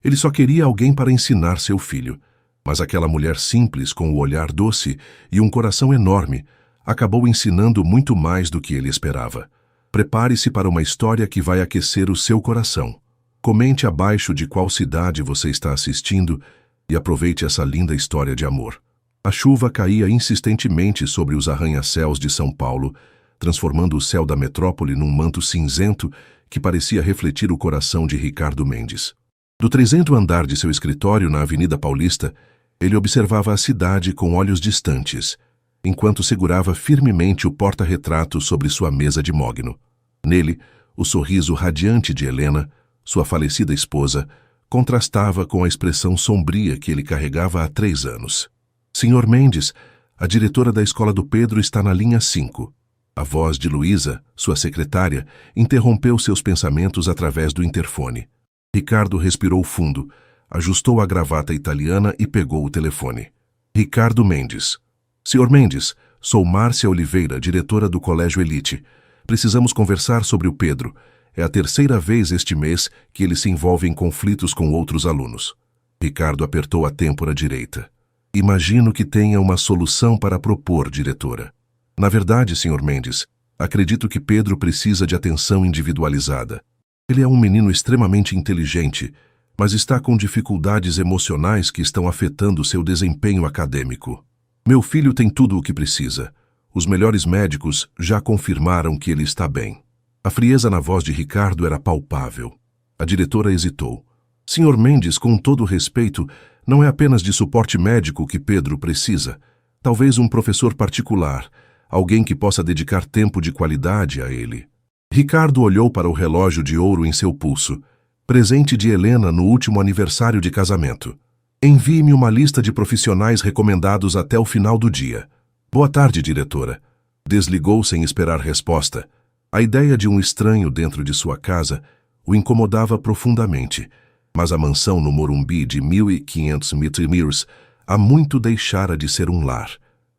Ele só queria alguém para ensinar seu filho. Mas aquela mulher simples, com o olhar doce e um coração enorme, acabou ensinando muito mais do que ele esperava. Prepare-se para uma história que vai aquecer o seu coração. Comente abaixo de qual cidade você está assistindo e aproveite essa linda história de amor. A chuva caía insistentemente sobre os arranha-céus de São Paulo, transformando o céu da metrópole num manto cinzento que parecia refletir o coração de Ricardo Mendes. Do 300º andar de seu escritório na Avenida Paulista, ele observava a cidade com olhos distantes, enquanto segurava firmemente o porta-retrato sobre sua mesa de mogno. Nele, o sorriso radiante de Helena, sua falecida esposa, contrastava com a expressão sombria que ele carregava há 3 anos. Senhor Mendes, a diretora da escola do Pedro está na linha 5. A voz de Luísa, sua secretária, interrompeu seus pensamentos através do interfone. Ricardo respirou fundo, ajustou a gravata italiana e pegou o telefone. Ricardo Mendes. Senhor Mendes, sou Márcia Oliveira, diretora do Colégio Elite. Precisamos conversar sobre o Pedro. É a 3ª vez este mês que ele se envolve em conflitos com outros alunos. Ricardo apertou a têmpora direita. Imagino que tenha uma solução para propor, diretora. Na verdade, Sr. Mendes, acredito que Pedro precisa de atenção individualizada. Ele é um menino extremamente inteligente, mas está com dificuldades emocionais que estão afetando seu desempenho acadêmico. Meu filho tem tudo o que precisa. Os melhores médicos já confirmaram que ele está bem. A frieza na voz de Ricardo era palpável. A diretora hesitou. Sr. Mendes, com todo respeito, não é apenas de suporte médico que Pedro precisa. Talvez um professor particular, alguém que possa dedicar tempo de qualidade a ele. Ricardo olhou para o relógio de ouro em seu pulso, presente de Helena no último aniversário de casamento. Envie-me uma lista de profissionais recomendados até o final do dia. Boa tarde, diretora. Desligou sem esperar resposta. A ideia de um estranho dentro de sua casa o incomodava profundamente, mas a mansão no Morumbi de 1.500 metros há muito deixara de ser um lar.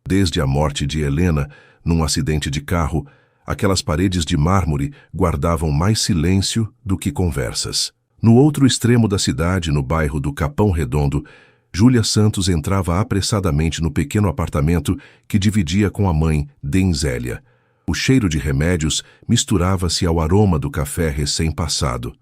Desde a morte de Helena, num acidente de carro, aquelas paredes de mármore guardavam mais silêncio do que conversas. No outro extremo da cidade, no bairro do Capão Redondo, Júlia Santos entrava apressadamente no pequeno apartamento que dividia com a mãe, Denzélia. O cheiro de remédios misturava-se ao aroma do café recém-passado.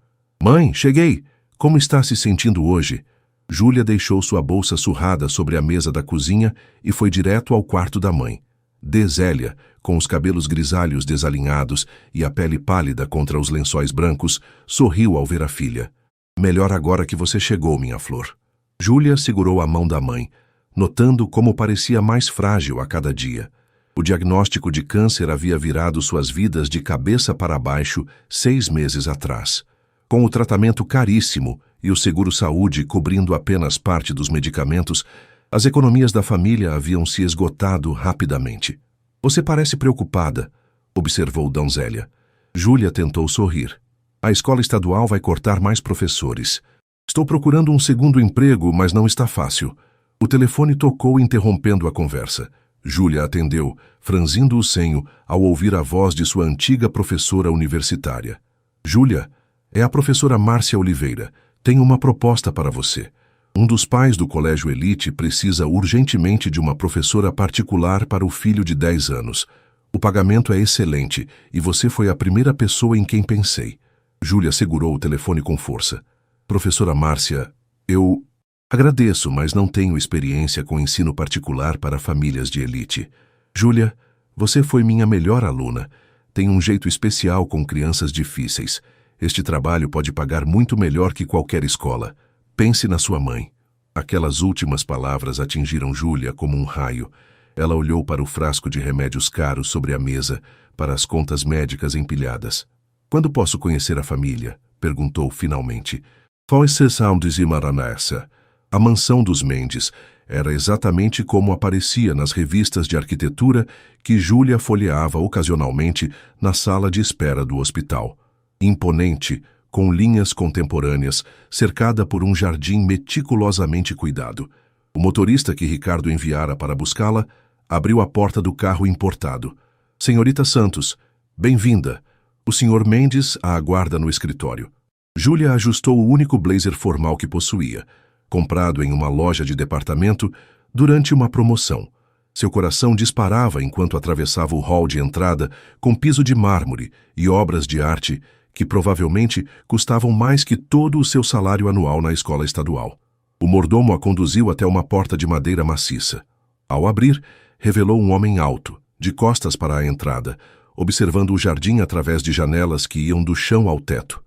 Mãe, cheguei! Como está se sentindo hoje? Júlia deixou sua bolsa surrada sobre a mesa da cozinha e foi direto ao quarto da mãe. Denzélia, com os cabelos grisalhos desalinhados e a pele pálida contra os lençóis brancos, sorriu ao ver a filha. Melhor agora que você chegou, minha flor. Júlia segurou a mão da mãe, notando como parecia mais frágil a cada dia. O diagnóstico de câncer havia virado suas vidas de cabeça para baixo 6 meses atrás. Com o tratamento caríssimo e o seguro-saúde cobrindo apenas parte dos medicamentos, as economias da família haviam se esgotado rapidamente. Você parece preocupada, observou Denzélia. Júlia tentou sorrir. A escola estadual vai cortar mais professores. Estou procurando um segundo emprego, mas não está fácil. O telefone tocou interrompendo a conversa. Júlia atendeu, franzindo o senho ao ouvir a voz de sua antiga professora universitária. Júlia, é a professora Márcia Oliveira. Tenho uma proposta para você. Um dos pais do Colégio Elite precisa urgentemente de uma professora particular para o filho de 10 anos. O pagamento é excelente e você foi a primeira pessoa em quem pensei. Júlia segurou o telefone com força. Professora Márcia, eu agradeço, mas não tenho experiência com ensino particular para famílias de elite. Júlia, você foi minha melhor aluna. Tem um jeito especial com crianças difíceis. Este trabalho pode pagar muito melhor que qualquer escola. Pense na sua mãe. Aquelas últimas palavras atingiram Júlia como um raio. Ela olhou para o frasco de remédios caros sobre a mesa, para as contas médicas empilhadas. Quando posso conhecer a família? Perguntou finalmente. Foi sessão de Zimaranessa. A mansão dos Mendes era exatamente como aparecia nas revistas de arquitetura que Júlia folheava ocasionalmente na sala de espera do hospital. Imponente, com linhas contemporâneas, cercada por um jardim meticulosamente cuidado. O motorista que Ricardo enviara para buscá-la abriu a porta do carro importado. Senhorita Santos, bem-vinda. O Sr. Mendes a aguarda no escritório. Júlia ajustou o único blazer formal que possuía, comprado em uma loja de departamento durante uma promoção. Seu coração disparava enquanto atravessava o hall de entrada com piso de mármore e obras de arte que provavelmente custavam mais que todo o seu salário anual na escola estadual. O mordomo a conduziu até uma porta de madeira maciça. Ao abrir, revelou um homem alto, de costas para a entrada, observando o jardim através de janelas que iam do chão ao teto.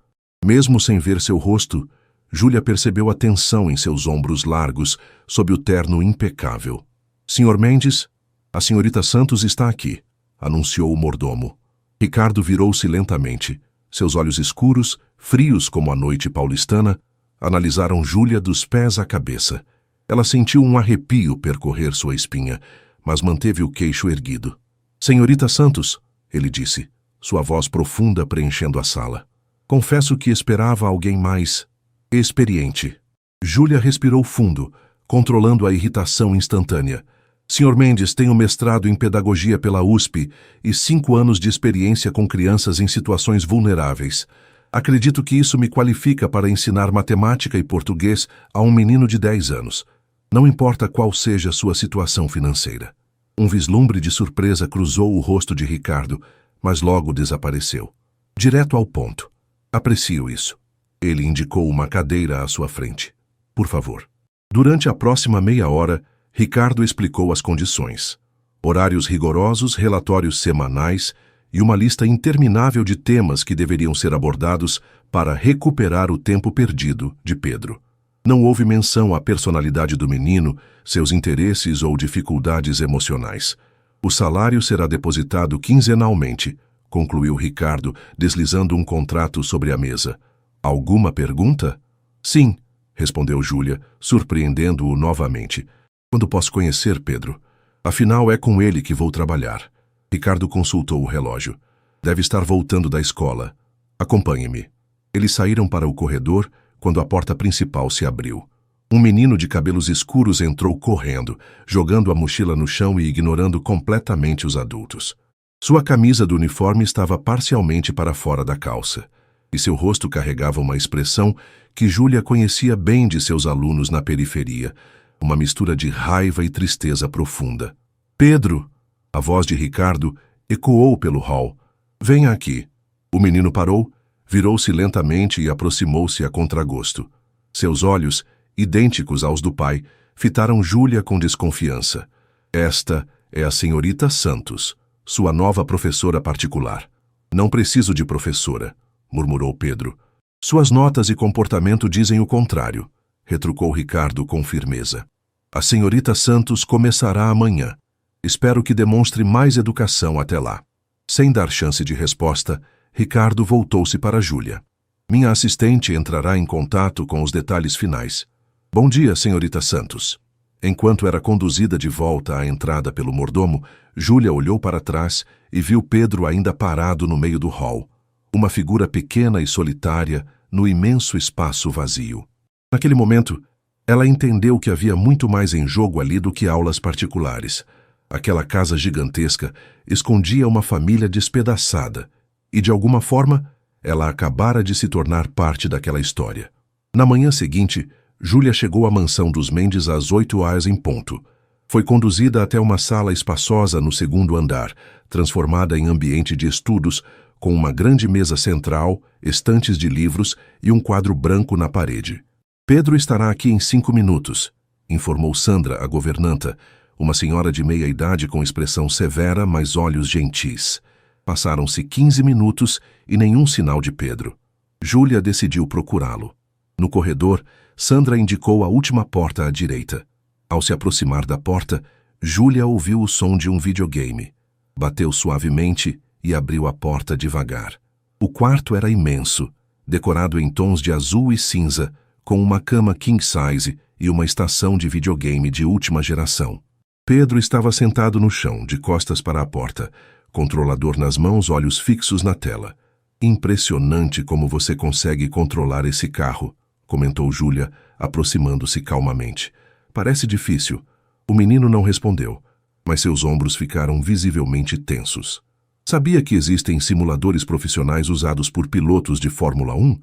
Mesmo sem ver seu rosto, Júlia percebeu a tensão em seus ombros largos sob o terno impecável. Sr. Mendes, a senhorita Santos está aqui, anunciou o mordomo. Ricardo virou-se lentamente. Seus olhos escuros, frios como a noite paulistana, analisaram Júlia dos pés à cabeça. Ela sentiu um arrepio percorrer sua espinha, mas manteve o queixo erguido. Senhorita Santos, ele disse, sua voz profunda preenchendo a sala. Confesso que esperava alguém mais experiente. Júlia respirou fundo, controlando a irritação instantânea. Sr. Mendes tem um mestrado em pedagogia pela USP e 5 anos de experiência com crianças em situações vulneráveis. Acredito que isso me qualifica para ensinar matemática e português a um menino de 10 anos. Não importa qual seja sua situação financeira. Um vislumbre de surpresa cruzou o rosto de Ricardo, mas logo desapareceu. Direto ao ponto. Aprecio isso. Ele indicou uma cadeira à sua frente. Por favor. Durante a próxima meia hora, Ricardo explicou as condições. Horários rigorosos, relatórios semanais e uma lista interminável de temas que deveriam ser abordados para recuperar o tempo perdido de Pedro. Não houve menção à personalidade do menino, seus interesses ou dificuldades emocionais. O salário será depositado quinzenalmente, concluiu Ricardo, deslizando um contrato sobre a mesa. Alguma pergunta? Sim, respondeu Júlia, surpreendendo-o novamente. Quando posso conhecer Pedro? Afinal, é com ele que vou trabalhar. Ricardo consultou o relógio. Deve estar voltando da escola. Acompanhe-me. Eles saíram para o corredor quando a porta principal se abriu. Um menino de cabelos escuros entrou correndo, jogando a mochila no chão e ignorando completamente os adultos. Sua camisa do uniforme estava parcialmente para fora da calça, e seu rosto carregava uma expressão que Júlia conhecia bem de seus alunos na periferia, uma mistura de raiva e tristeza profunda. Pedro! A voz de Ricardo ecoou pelo hall. Venha aqui. O menino parou, virou-se lentamente e aproximou-se a contragosto. Seus olhos, idênticos aos do pai, fitaram Júlia com desconfiança. Esta é a senhorita Santos, sua nova professora particular. Não preciso de professora, murmurou Pedro. Suas notas e comportamento dizem o contrário, retrucou Ricardo com firmeza. A senhorita Santos começará amanhã. Espero que demonstre mais educação até lá. Sem dar chance de resposta, Ricardo voltou-se para Júlia. Minha assistente entrará em contato com os detalhes finais. Bom dia, senhorita Santos. Enquanto era conduzida de volta à entrada pelo mordomo, Júlia olhou para trás e viu Pedro ainda parado no meio do hall. Uma figura pequena e solitária no imenso espaço vazio. Naquele momento, ela entendeu que havia muito mais em jogo ali do que aulas particulares. Aquela casa gigantesca escondia uma família despedaçada e, de alguma forma, ela acabara de se tornar parte daquela história. Na manhã seguinte, Júlia chegou à mansão dos Mendes às 8h em ponto. Foi conduzida até uma sala espaçosa no segundo andar, transformada em ambiente de estudos, com uma grande mesa central, estantes de livros e um quadro branco na parede. Pedro estará aqui em 5 minutos, informou Sandra, a governanta, uma senhora de meia idade com expressão severa, mas olhos gentis. Passaram-se 15 minutos e nenhum sinal de Pedro. Júlia decidiu procurá-lo. No corredor, Sandra indicou a última porta à direita. Ao se aproximar da porta, Júlia ouviu o som de um videogame. Bateu suavemente e abriu a porta devagar. O quarto era imenso, decorado em tons de azul e cinza, com uma cama king size e uma estação de videogame de última geração. Pedro estava sentado no chão, de costas para a porta, controlador nas mãos, olhos fixos na tela. Impressionante como você consegue controlar esse carro, comentou Júlia, aproximando-se calmamente. Parece difícil. O menino não respondeu, mas seus ombros ficaram visivelmente tensos. Sabia que existem simuladores profissionais usados por pilotos de Fórmula 1?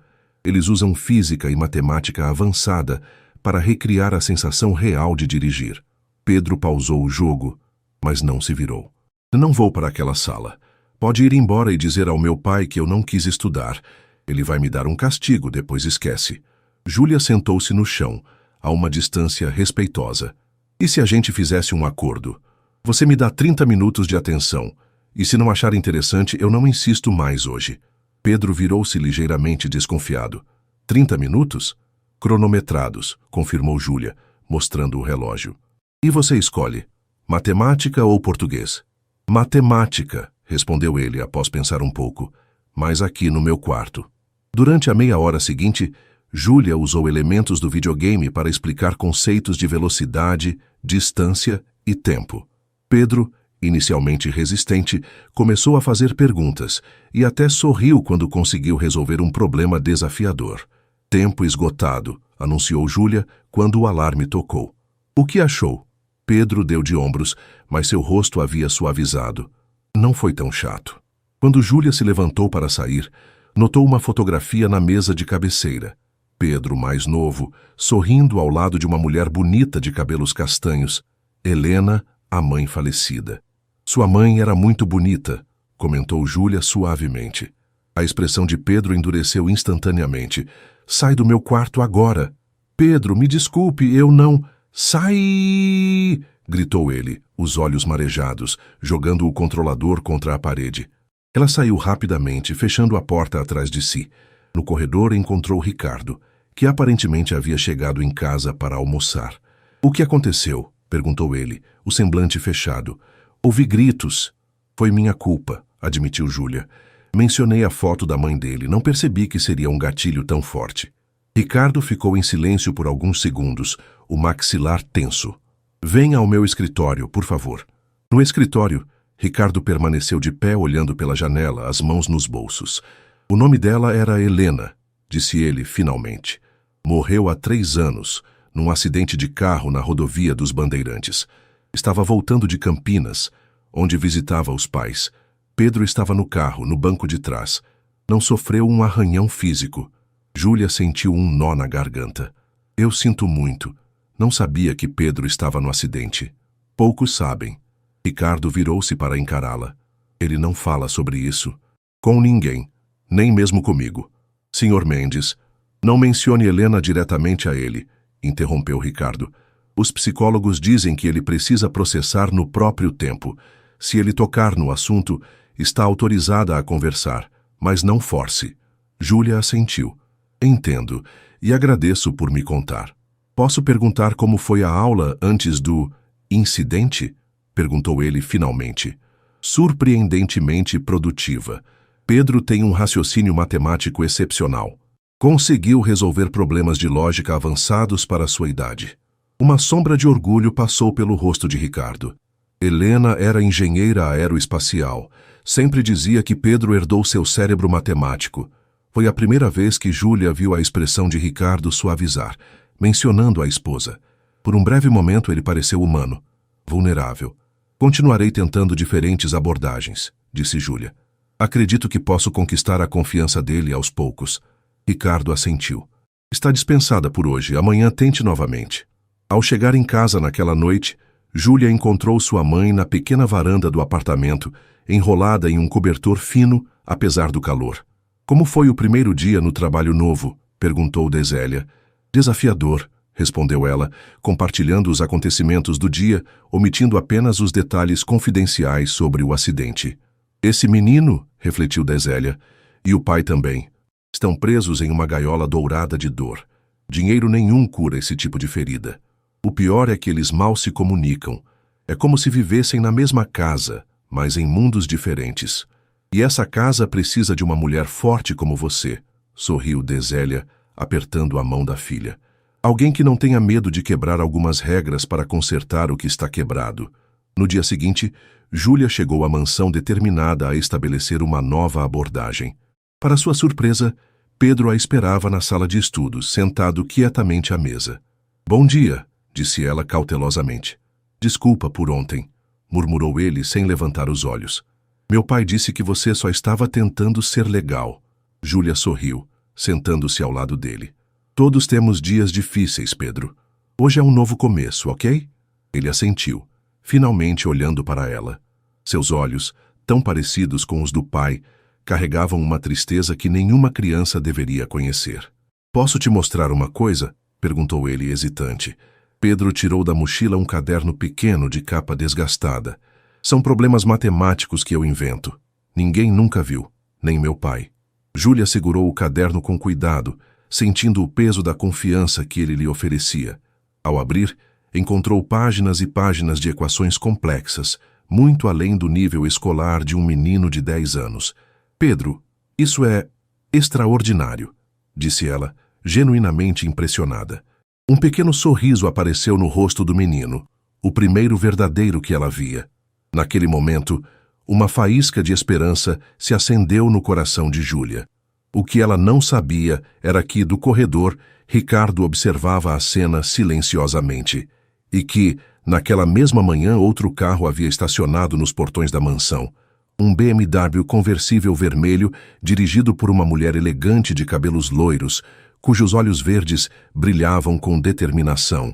Eles usam física e matemática avançada para recriar a sensação real de dirigir. Pedro pausou o jogo, mas não se virou. Não vou para aquela sala. Pode ir embora e dizer ao meu pai que eu não quis estudar. Ele vai me dar um castigo, depois esquece. Júlia sentou-se no chão, a uma distância respeitosa. E se a gente fizesse um acordo? Você me dá 30 minutos de atenção, e se não achar interessante, eu não insisto mais hoje. Pedro virou-se ligeiramente desconfiado. 30 minutos? Cronometrados, confirmou Júlia, mostrando o relógio. E você escolhe, matemática ou português? Matemática, respondeu ele após pensar um pouco, mas aqui no meu quarto. Durante a meia hora seguinte, Júlia usou elementos do videogame para explicar conceitos de velocidade, distância e tempo. Pedro, inicialmente resistente, começou a fazer perguntas e até sorriu quando conseguiu resolver um problema desafiador. Tempo esgotado, anunciou Júlia quando o alarme tocou. O que achou? Pedro deu de ombros, mas seu rosto havia suavizado. Não foi tão chato. Quando Júlia se levantou para sair, notou uma fotografia na mesa de cabeceira. Pedro, mais novo, sorrindo ao lado de uma mulher bonita de cabelos castanhos. Helena, a mãe falecida. Sua mãe era muito bonita, comentou Júlia suavemente. A expressão de Pedro endureceu instantaneamente. Sai do meu quarto agora. Pedro, me desculpe, eu não... Sai! Gritou ele, os olhos marejados, jogando o controlador contra a parede. Ela saiu rapidamente, fechando a porta atrás de si. No corredor encontrou Ricardo, que aparentemente havia chegado em casa para almoçar. O que aconteceu? Perguntou ele, o semblante fechado. Ouvi gritos. Foi minha culpa, admitiu Júlia. Mencionei a foto da mãe dele, não percebi que seria um gatilho tão forte. Ricardo ficou em silêncio por alguns segundos, o maxilar tenso. Venha ao meu escritório, por favor. No escritório, Ricardo permaneceu de pé olhando pela janela, as mãos nos bolsos. O nome dela era Helena, disse ele finalmente. Morreu há 3 anos, num acidente de carro na rodovia dos Bandeirantes. Estava voltando de Campinas, onde visitava os pais. Pedro estava no carro, no banco de trás. Não sofreu um arranhão físico. Júlia sentiu um nó na garganta. Eu sinto muito. Não sabia que Pedro estava no acidente. Poucos sabem. Ricardo virou-se para encará-la. Ele não fala sobre isso. Com ninguém. Nem mesmo comigo. Senhor Mendes, não mencione Helena diretamente a ele, interrompeu Ricardo. Os psicólogos dizem que ele precisa processar no próprio tempo. Se ele tocar no assunto, está autorizada a conversar, mas não force. Júlia assentiu. Entendo, e agradeço por me contar. Posso perguntar como foi a aula antes do incidente? Perguntou ele finalmente. Surpreendentemente produtiva. Pedro tem um raciocínio matemático excepcional. Conseguiu resolver problemas de lógica avançados para sua idade. Uma sombra de orgulho passou pelo rosto de Ricardo. Helena era engenheira aeroespacial. Sempre dizia que Pedro herdou seu cérebro matemático. Foi a primeira vez que Júlia viu a expressão de Ricardo suavizar, mencionando a esposa. Por um breve momento ele pareceu humano, vulnerável. Continuarei tentando diferentes abordagens, disse Júlia. Acredito que posso conquistar a confiança dele aos poucos. Ricardo assentiu. Está dispensada por hoje, amanhã tente novamente. Ao chegar em casa naquela noite, Júlia encontrou sua mãe na pequena varanda do apartamento, enrolada em um cobertor fino, apesar do calor. Como foi o primeiro dia no trabalho novo? Perguntou Desélia. Desafiador, respondeu ela, compartilhando os acontecimentos do dia, omitindo apenas os detalhes confidenciais sobre o acidente. Esse menino, refletiu Desélia, e o pai também. Estão presos em uma gaiola dourada de dor. Dinheiro nenhum cura esse tipo de ferida. O pior é que eles mal se comunicam. É como se vivessem na mesma casa, mas em mundos diferentes. E essa casa precisa de uma mulher forte como você, sorriu Desélia, apertando a mão da filha. Alguém que não tenha medo de quebrar algumas regras para consertar o que está quebrado. No dia seguinte, Júlia chegou à mansão determinada a estabelecer uma nova abordagem. Para sua surpresa, Pedro a esperava na sala de estudos, sentado quietamente à mesa. Bom dia, disse ela cautelosamente. Desculpa por ontem, murmurou ele sem levantar os olhos. Meu pai disse que você só estava tentando ser legal. Júlia sorriu. sentando-se ao lado dele. Todos temos dias difíceis, Pedro. Hoje é um novo começo, ok? Ele assentiu, finalmente olhando para ela. Seus olhos, tão parecidos com os do pai, carregavam uma tristeza que nenhuma criança deveria conhecer. Posso te mostrar uma coisa? Perguntou ele hesitante. Pedro tirou da mochila um caderno pequeno de capa desgastada. São problemas matemáticos que eu invento. Ninguém nunca viu, nem meu pai. Júlia segurou o caderno com cuidado, sentindo o peso da confiança que ele lhe oferecia. Ao abrir, encontrou páginas e páginas de equações complexas, muito além do nível escolar de um menino de 10 anos. Pedro, isso é extraordinário, disse ela, genuinamente impressionada. Um pequeno sorriso apareceu no rosto do menino, o primeiro verdadeiro que ela via. Naquele momento, uma faísca de esperança se acendeu no coração de Júlia. O que ela não sabia era que, do corredor, Ricardo observava a cena silenciosamente, e que, naquela mesma manhã, outro carro havia estacionado nos portões da mansão. Um BMW conversível vermelho, dirigido por uma mulher elegante de cabelos loiros, cujos olhos verdes brilhavam com determinação.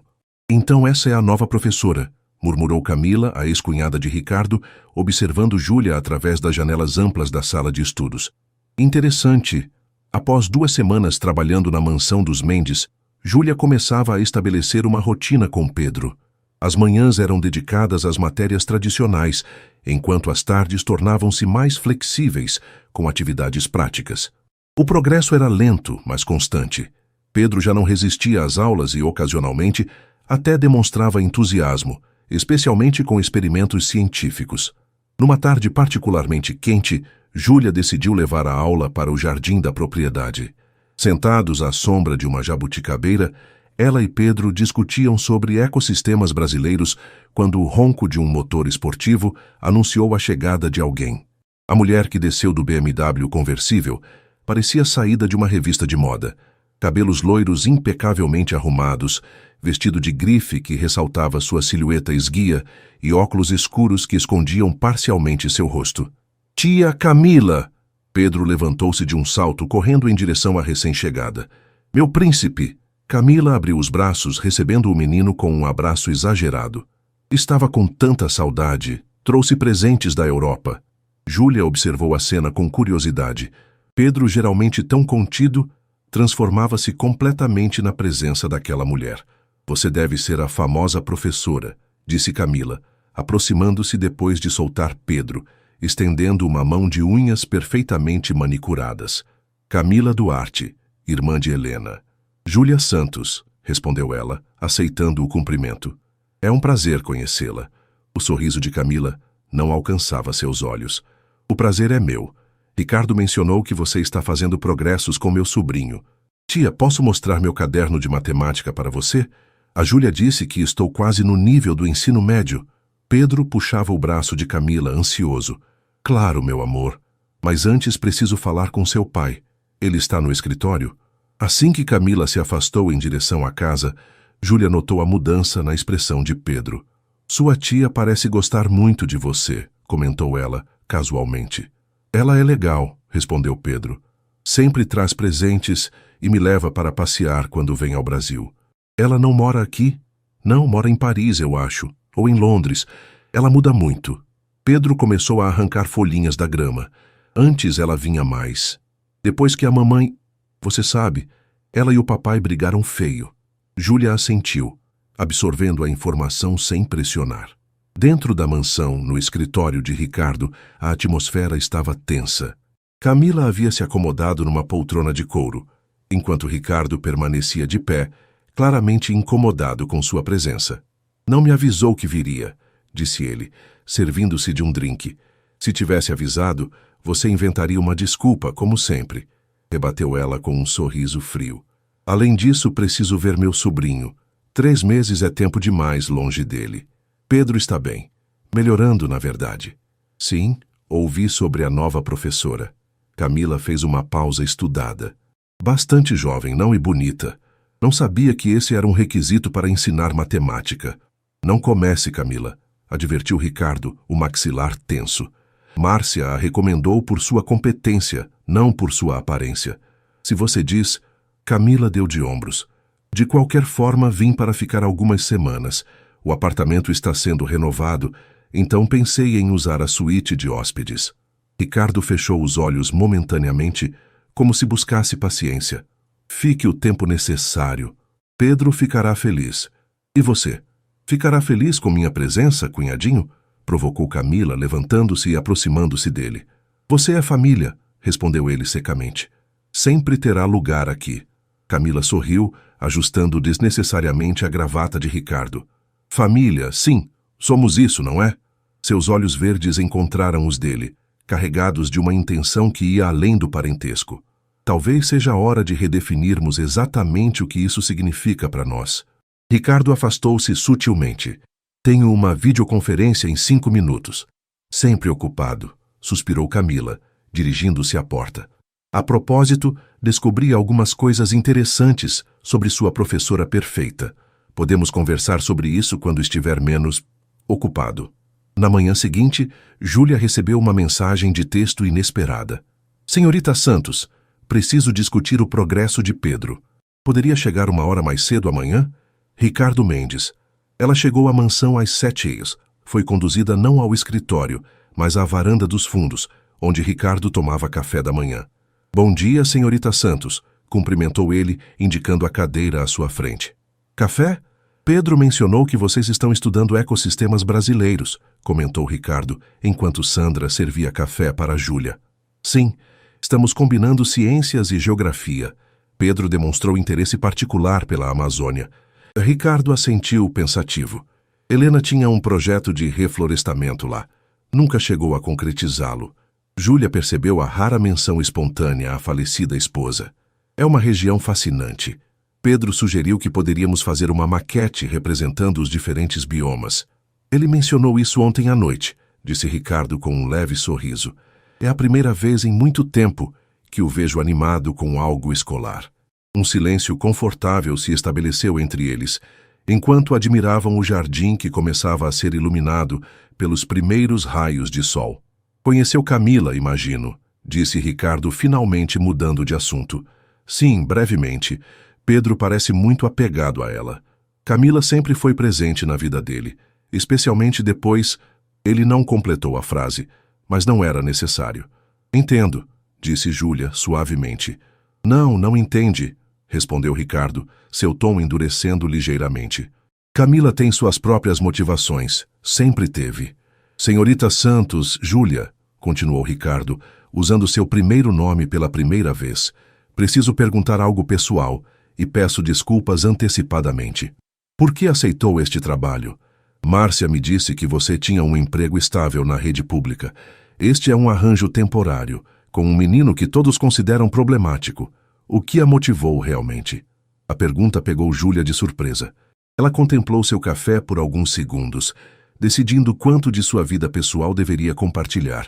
Então essa é a nova professora, murmurou Camila, a ex-cunhada de Ricardo, observando Júlia através das janelas amplas da sala de estudos. Interessante. Após 2 semanas trabalhando na mansão dos Mendes, Júlia começava a estabelecer uma rotina com Pedro. As manhãs eram dedicadas às matérias tradicionais, enquanto as tardes tornavam-se mais flexíveis, com atividades práticas. O progresso era lento, mas constante. Pedro já não resistia às aulas e, ocasionalmente, até demonstrava entusiasmo, especialmente com experimentos científicos. Numa tarde particularmente quente, Júlia decidiu levar a aula para o jardim da propriedade. Sentados à sombra de uma jabuticabeira, ela e Pedro discutiam sobre ecossistemas brasileiros quando o ronco de um motor esportivo anunciou a chegada de alguém. A mulher que desceu do BMW conversível parecia saída de uma revista de moda. Cabelos loiros impecavelmente arrumados, vestido de grife que ressaltava sua silhueta esguia e óculos escuros que escondiam parcialmente seu rosto. Tia Camila! Pedro levantou-se de um salto, correndo em direção à recém-chegada. Meu príncipe! Camila abriu os braços, recebendo o menino com um abraço exagerado. Estava com tanta saudade. Trouxe presentes da Europa. Júlia observou a cena com curiosidade. Pedro, geralmente tão contido, transformava-se completamente na presença daquela mulher. Você deve ser a famosa professora, disse Camila, aproximando-se depois de soltar Pedro, estendendo uma mão de unhas perfeitamente manicuradas. Camila Duarte, irmã de Helena. Júlia Santos, respondeu ela, aceitando o cumprimento. É um prazer conhecê-la. O sorriso de Camila não alcançava seus olhos. O prazer é meu. Ricardo mencionou que você está fazendo progressos com meu sobrinho. Tia, posso mostrar meu caderno de matemática para você? A Júlia disse que estou quase no nível do ensino médio. Pedro puxava o braço de Camila, ansioso. Claro, meu amor. Mas antes preciso falar com seu pai. Ele está no escritório? Assim que Camila se afastou em direção à casa, Júlia notou a mudança na expressão de Pedro. Sua tia parece gostar muito de você, comentou ela, casualmente. Ela é legal, respondeu Pedro. Sempre traz presentes e me leva para passear quando vem ao Brasil. Ela não mora aqui? Não, mora em Paris, eu acho. Ou em Londres. Ela muda muito. Pedro começou a arrancar folhinhas da grama. Antes ela vinha mais. Depois que a mamãe... Você sabe, ela e o papai brigaram feio. Júlia assentiu, absorvendo a informação sem pressionar. Dentro da mansão, no escritório de Ricardo, a atmosfera estava tensa. Camila havia se acomodado numa poltrona de couro, enquanto Ricardo permanecia de pé, claramente incomodado com sua presença. Não me avisou que viria, disse ele, servindo-se de um drink. Se tivesse avisado, você inventaria uma desculpa, como sempre, rebateu ela com um sorriso frio. Além disso, preciso ver meu sobrinho. 3 meses é tempo demais longe dele. Pedro está bem. Melhorando, na verdade. Sim, ouvi sobre a nova professora. Camila fez uma pausa estudada. Bastante jovem, não e bonita. Não sabia que esse era um requisito para ensinar matemática. Não comece, Camila, advertiu Ricardo, o maxilar tenso. Márcia a recomendou por sua competência, não por sua aparência. Se você diz... Camila deu de ombros. De qualquer forma, vim para ficar algumas semanas. O apartamento está sendo renovado, então pensei em usar a suíte de hóspedes. Ricardo fechou os olhos momentaneamente, como se buscasse paciência. Fique o tempo necessário. Pedro ficará feliz. E você? Ficará feliz com minha presença, cunhadinho? Provocou Camila, levantando-se e aproximando-se dele. Você é família, respondeu ele secamente. Sempre terá lugar aqui. Camila sorriu, ajustando desnecessariamente a gravata de Ricardo. Família, sim, somos isso, não é? Seus olhos verdes encontraram os dele, carregados de uma intenção que ia além do parentesco. Talvez seja a hora de redefinirmos exatamente o que isso significa para nós. Ricardo afastou-se sutilmente. Tenho uma videoconferência em 5 minutos. Sempre ocupado, suspirou Camila, dirigindo-se à porta. A propósito, descobri algumas coisas interessantes sobre sua professora perfeita. Podemos conversar sobre isso quando estiver menos ocupado. Na manhã seguinte, Júlia recebeu uma mensagem de texto inesperada. Senhorita Santos, preciso discutir o progresso de Pedro. Poderia chegar uma hora mais cedo amanhã? Ricardo Mendes. Ela chegou à mansão às 7h. Foi conduzida não ao escritório, mas à varanda dos fundos, onde Ricardo tomava café da manhã. Bom dia, senhorita Santos, cumprimentou ele, indicando a cadeira à sua frente. Café? Pedro mencionou que vocês estão estudando ecossistemas brasileiros, comentou Ricardo, enquanto Sandra servia café para Júlia. Sim, estamos combinando ciências e geografia. Pedro demonstrou interesse particular pela Amazônia. Ricardo assentiu pensativo. Helena tinha um projeto de reflorestamento lá. Nunca chegou a concretizá-lo. Júlia percebeu a rara menção espontânea à falecida esposa. É uma região fascinante. Pedro sugeriu que poderíamos fazer uma maquete representando os diferentes biomas. Ele mencionou isso ontem à noite, disse Ricardo com um leve sorriso. É a primeira vez em muito tempo que o vejo animado com algo escolar. Um silêncio confortável se estabeleceu entre eles, enquanto admiravam o jardim que começava a ser iluminado pelos primeiros raios de sol. Conheceu Camila, imagino, disse Ricardo, finalmente mudando de assunto. Sim, brevemente. Pedro parece muito apegado a ela. Camila sempre foi presente na vida dele, especialmente depois... Ele não completou a frase, mas não era necessário. Entendo, disse Júlia suavemente. Não entende, respondeu Ricardo, seu tom endurecendo ligeiramente. Camila tem suas próprias motivações, sempre teve. Senhorita Santos, Júlia, continuou Ricardo, usando seu primeiro nome pela primeira vez. Preciso perguntar algo pessoal e peço desculpas antecipadamente. Por que aceitou este trabalho? Márcia me disse que você tinha um emprego estável na rede pública. Este é um arranjo temporário, com um menino que todos consideram problemático. O que a motivou realmente? A pergunta pegou Júlia de surpresa. Ela contemplou seu café por alguns segundos, decidindo quanto de sua vida pessoal deveria compartilhar.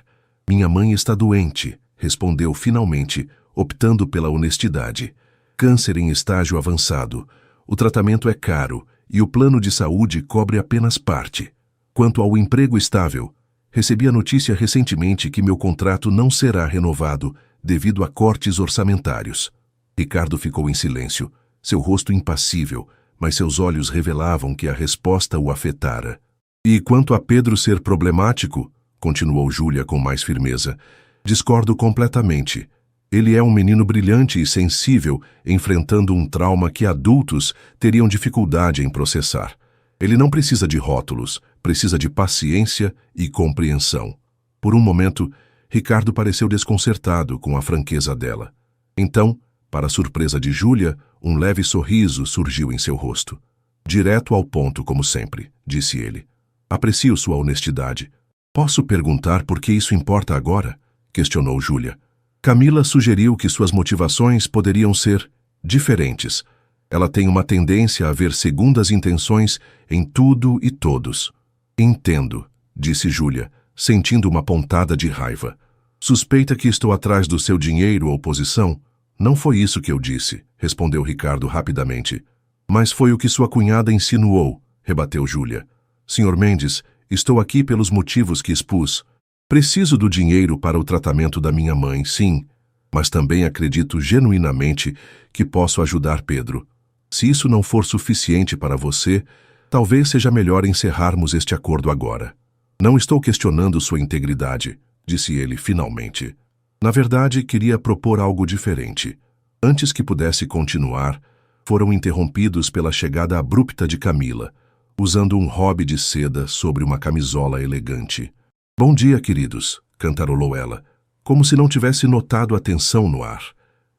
Minha mãe está doente, respondeu finalmente, optando pela honestidade. Câncer em estágio avançado. O tratamento é caro e o plano de saúde cobre apenas parte. Quanto ao emprego estável, recebi a notícia recentemente que meu contrato não será renovado devido a cortes orçamentários. Ricardo ficou em silêncio, seu rosto impassível, mas seus olhos revelavam que a resposta o afetara. E quanto a Pedro ser problemático, continuou Júlia com mais firmeza, discordo completamente. Ele é um menino brilhante e sensível, enfrentando um trauma que adultos teriam dificuldade em processar. Ele não precisa de rótulos, precisa de paciência e compreensão. Por um momento, Ricardo pareceu desconcertado com a franqueza dela. Então, para a surpresa de Júlia, um leve sorriso surgiu em seu rosto. Direto ao ponto, como sempre, disse ele. Aprecio sua honestidade. Posso perguntar por que isso importa agora? Questionou Júlia. Camila sugeriu que suas motivações poderiam ser diferentes. Ela tem uma tendência a ver segundas intenções em tudo e todos. Entendo, disse Júlia, sentindo uma pontada de raiva. Suspeita que estou atrás do seu dinheiro ou posição? Não foi isso que eu disse, respondeu Ricardo rapidamente. Mas foi o que sua cunhada insinuou, rebateu Júlia. Senhor Mendes, estou aqui pelos motivos que expus. Preciso do dinheiro para o tratamento da minha mãe, sim, mas também acredito genuinamente que posso ajudar Pedro. Se isso não for suficiente para você, talvez seja melhor encerrarmos este acordo agora. Não estou questionando sua integridade, disse ele finalmente. Na verdade, queria propor algo diferente. Antes que pudesse continuar, foram interrompidos pela chegada abrupta de Camila, usando um hobby de seda sobre uma camisola elegante. Bom dia, queridos, cantarolou ela, como se não tivesse notado a tensão no ar.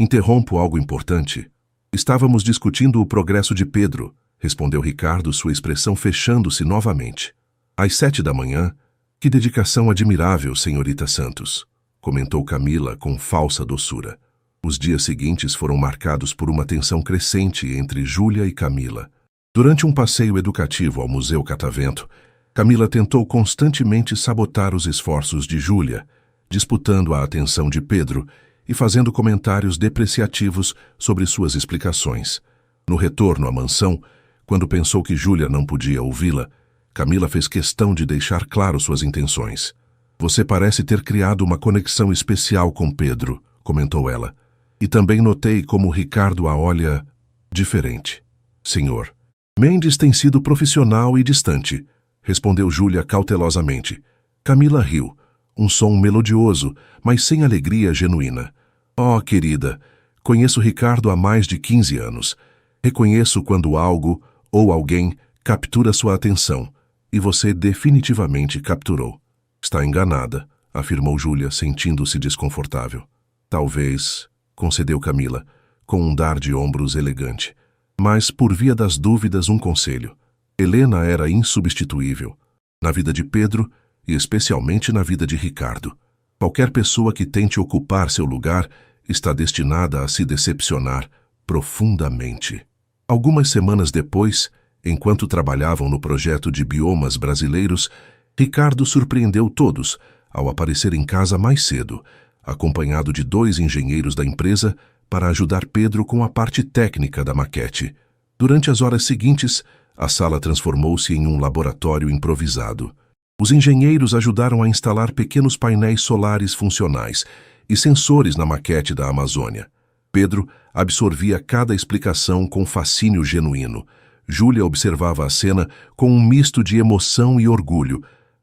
Interrompo algo importante. Estávamos discutindo o progresso de Pedro, respondeu Ricardo, sua expressão fechando-se novamente. Às 7 da manhã, que dedicação admirável, senhorita Santos, comentou Camila com falsa doçura. Os dias seguintes foram marcados por uma tensão crescente entre Júlia e Camila. Durante um passeio educativo ao Museu Catavento, Camila tentou constantemente sabotar os esforços de Júlia, disputando a atenção de Pedro e fazendo comentários depreciativos sobre suas explicações. No retorno à mansão, quando pensou que Júlia não podia ouvi-la, Camila fez questão de deixar claro suas intenções. Você parece ter criado uma conexão especial com Pedro, comentou ela. E também notei como Ricardo a olha diferente. Senhor, Mendes tem sido profissional e distante, respondeu Júlia cautelosamente. Camila riu, um som melodioso, mas sem alegria genuína. Oh, querida, conheço Ricardo há mais de 15 anos. Reconheço quando algo ou alguém captura sua atenção, e você definitivamente capturou. Está enganada, afirmou Júlia, sentindo-se desconfortável. Talvez, concedeu Camila, com um dar de ombros elegante. Mas, por via das dúvidas, um conselho. Helena era insubstituível, na vida de Pedro e especialmente na vida de Ricardo. Qualquer pessoa que tente ocupar seu lugar está destinada a se decepcionar profundamente. Algumas semanas depois, enquanto trabalhavam no projeto de biomas brasileiros, Ricardo surpreendeu todos ao aparecer em casa mais cedo, acompanhado de 2 engenheiros da empresa para ajudar Pedro com a parte técnica da maquete. Durante as horas seguintes, a sala transformou-se em um laboratório improvisado. Os engenheiros ajudaram a instalar pequenos painéis solares funcionais e sensores na maquete da Amazônia. Pedro absorvia cada explicação com fascínio genuíno. Júlia observava a cena com um misto de emoção e orgulho,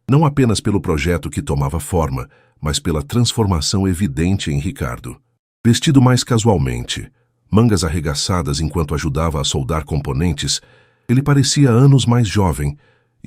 não apenas pelo projeto que tomava forma, mas pela transformação evidente em Ricardo. Vestido mais casualmente, mangas arregaçadas enquanto ajudava a soldar componentes, ele parecia anos mais jovem,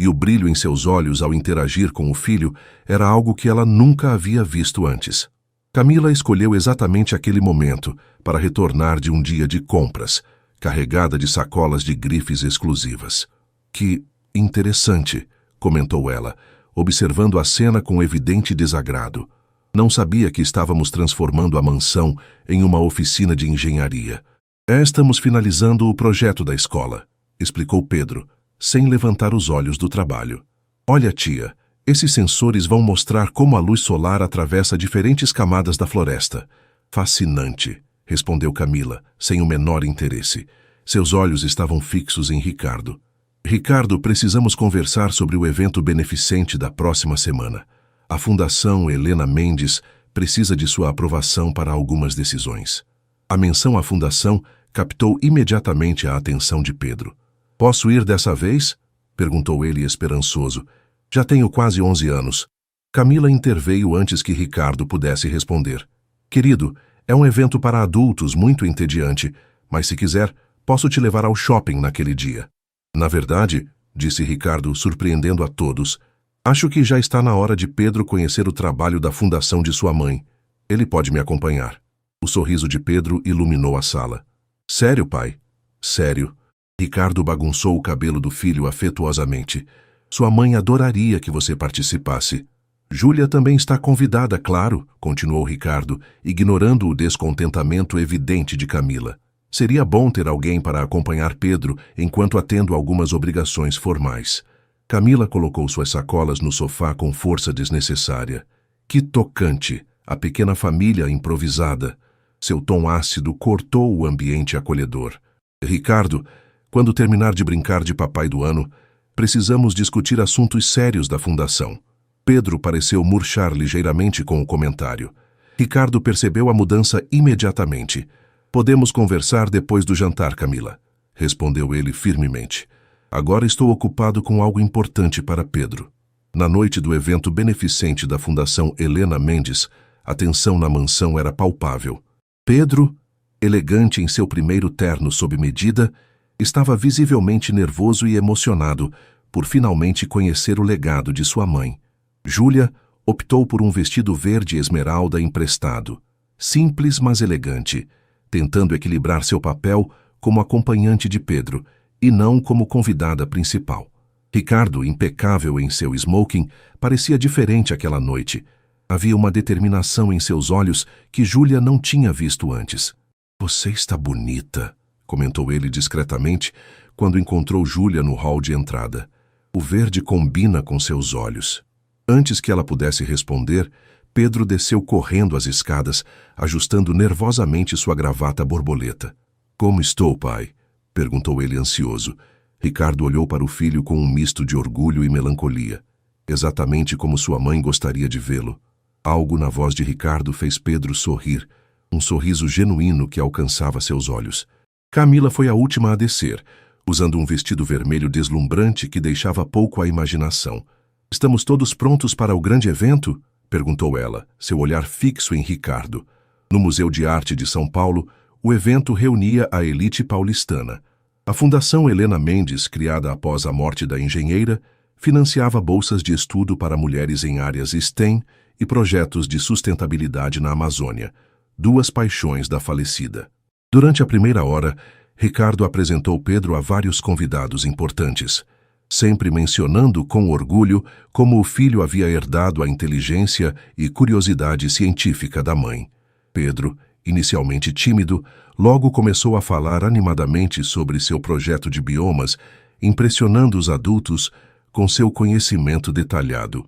e o brilho em seus olhos ao interagir com o filho era algo que ela nunca havia visto antes. Camila escolheu exatamente aquele momento para retornar de um dia de compras, carregada de sacolas de grifes exclusivas. Que interessante, comentou ela, observando a cena com evidente desagrado. Não sabia que estávamos transformando a mansão em uma oficina de engenharia. Estamos finalizando o projeto da escola, explicou Pedro, sem levantar os olhos do trabalho. Olha, tia, esses sensores vão mostrar como a luz solar atravessa diferentes camadas da floresta. Fascinante, respondeu Camila, sem o menor interesse. Seus olhos estavam fixos em Ricardo. Ricardo, precisamos conversar sobre o evento beneficente da próxima semana. A Fundação Helena Mendes precisa de sua aprovação para algumas decisões. A menção à fundação captou imediatamente a atenção de Pedro. Posso ir dessa vez? Perguntou ele esperançoso. Já tenho quase 11 anos. Camila interveio antes que Ricardo pudesse responder. Querido, é um evento para adultos muito entediante, mas se quiser, posso te levar ao shopping naquele dia. Na verdade, disse Ricardo, surpreendendo a todos, acho que já está na hora de Pedro conhecer o trabalho da fundação de sua mãe. Ele pode me acompanhar. O sorriso de Pedro iluminou a sala. Sério, pai? Sério. Ricardo bagunçou o cabelo do filho afetuosamente. Sua mãe adoraria que você participasse. Júlia também está convidada, claro, continuou Ricardo, ignorando o descontentamento evidente de Camila. Seria bom ter alguém para acompanhar Pedro enquanto atendo algumas obrigações formais. Camila colocou suas sacolas no sofá com força desnecessária. Que tocante, a pequena família improvisada. Seu tom ácido cortou o ambiente acolhedor. Ricardo, quando terminar de brincar de Papai do Ano, precisamos discutir assuntos sérios da fundação. Pedro pareceu murchar ligeiramente com o comentário. Ricardo percebeu a mudança imediatamente. Podemos conversar depois do jantar, Camila, respondeu ele firmemente. Agora estou ocupado com algo importante para Pedro. Na noite do evento beneficente da Fundação Helena Mendes, a tensão na mansão era palpável. Pedro, elegante em seu primeiro terno sob medida, estava visivelmente nervoso e emocionado por finalmente conhecer o legado de sua mãe. Júlia optou por um vestido verde esmeralda emprestado, simples mas elegante, tentando equilibrar seu papel como acompanhante de Pedro e não como convidada principal. Ricardo, impecável em seu smoking, parecia diferente aquela noite. Havia uma determinação em seus olhos que Júlia não tinha visto antes. Você está bonita, comentou ele discretamente quando encontrou Júlia no hall de entrada. O verde combina com seus olhos. Antes que ela pudesse responder, Pedro desceu correndo as escadas, ajustando nervosamente sua gravata borboleta. Como estou, pai? Perguntou ele ansioso. Ricardo olhou para o filho com um misto de orgulho e melancolia, exatamente como sua mãe gostaria de vê-lo. Algo na voz de Ricardo fez Pedro sorrir, um sorriso genuíno que alcançava seus olhos. Camila foi a última a descer, usando um vestido vermelho deslumbrante que deixava pouco à imaginação. Estamos todos prontos para o grande evento? Perguntou ela, seu olhar fixo em Ricardo. No Museu de Arte de São Paulo, o evento reunia a elite paulistana. A Fundação Helena Mendes, criada após a morte da engenheira, financiava bolsas de estudo para mulheres em áreas STEM e projetos de sustentabilidade na Amazônia, duas paixões da falecida. Durante a primeira hora, Ricardo apresentou Pedro a vários convidados importantes, sempre mencionando com orgulho como o filho havia herdado a inteligência e curiosidade científica da mãe. Pedro, inicialmente tímido, logo começou a falar animadamente sobre seu projeto de biomas, impressionando os adultos com seu conhecimento detalhado.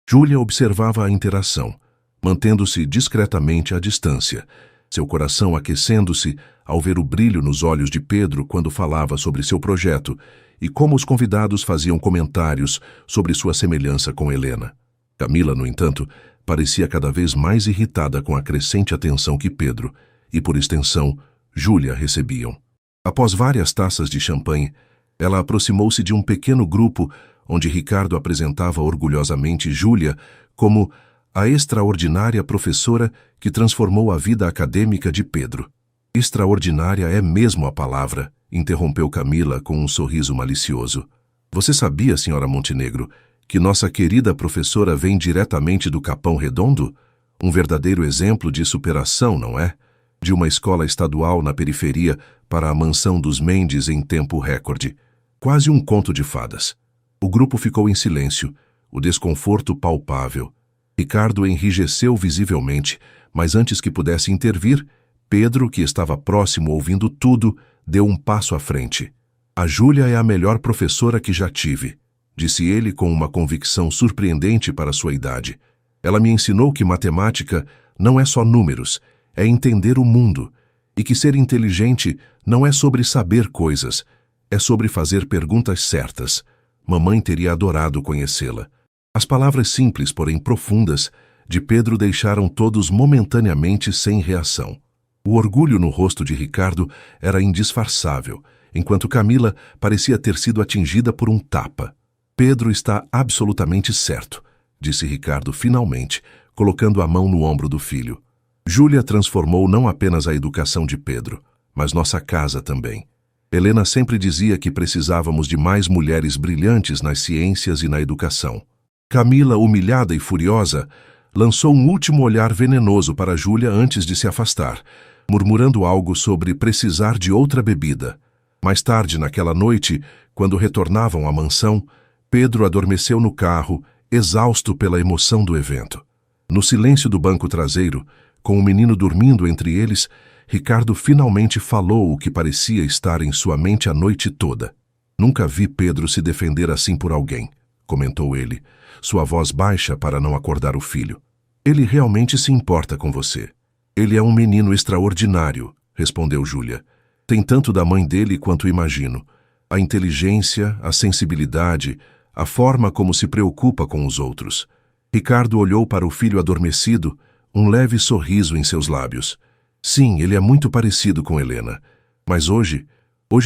Júlia observava a interação, mantendo-se discretamente à distância, seu coração aquecendo-se ao ver o brilho nos olhos de Pedro quando falava sobre seu projeto e como os convidados faziam comentários sobre sua semelhança com Helena. Camila, no entanto, parecia cada vez mais irritada com a crescente atenção que Pedro, e por extensão, Júlia recebiam. Após várias taças de champanhe, ela aproximou-se de um pequeno grupo onde Ricardo apresentava orgulhosamente Júlia como a extraordinária professora que transformou a vida acadêmica de Pedro. Extraordinária é mesmo a palavra, interrompeu Camila com um sorriso malicioso. Você sabia, senhora Montenegro, que nossa querida professora vem diretamente do Capão Redondo? Um verdadeiro exemplo de superação, não é? De uma escola estadual na periferia para a mansão dos Mendes em tempo recorde. Quase um conto de fadas. O grupo ficou em silêncio, o desconforto palpável. Ricardo enrijeceu visivelmente, mas antes que pudesse intervir, Pedro, que estava próximo ouvindo tudo, deu um passo à frente. A Júlia é a melhor professora que já tive, disse ele com uma convicção surpreendente para sua idade. Ela me ensinou que matemática não é só números, é entender o mundo, e que ser inteligente não é sobre saber coisas, é sobre fazer perguntas certas. Mamãe teria adorado conhecê-la. As palavras simples, porém profundas, de Pedro deixaram todos momentaneamente sem reação. O orgulho no rosto de Ricardo era indisfarçável, enquanto Camila parecia ter sido atingida por um tapa. Pedro está absolutamente certo, disse Ricardo finalmente, colocando a mão no ombro do filho. Júlia transformou não apenas a educação de Pedro, mas nossa casa também. Helena sempre dizia que precisávamos de mais mulheres brilhantes nas ciências e na educação. Camila, humilhada e furiosa, lançou um último olhar venenoso para Júlia antes de se afastar, murmurando algo sobre precisar de outra bebida. Mais tarde, naquela noite, quando retornavam à mansão, Pedro adormeceu no carro, exausto pela emoção do evento. No silêncio do banco traseiro, com o menino dormindo entre eles, Ricardo finalmente falou o que parecia estar em sua mente a noite toda. Nunca vi Pedro se defender assim por alguém, comentou ele, sua voz baixa para não acordar o filho. Ele realmente se importa com você. Ele é um menino extraordinário, respondeu Júlia. Tem tanto da mãe dele quanto imagino. A inteligência, a sensibilidade, a forma como se preocupa com os outros. Ricardo olhou para o filho adormecido, um leve sorriso em seus lábios. Sim, ele é muito parecido com Helena. Mas hoje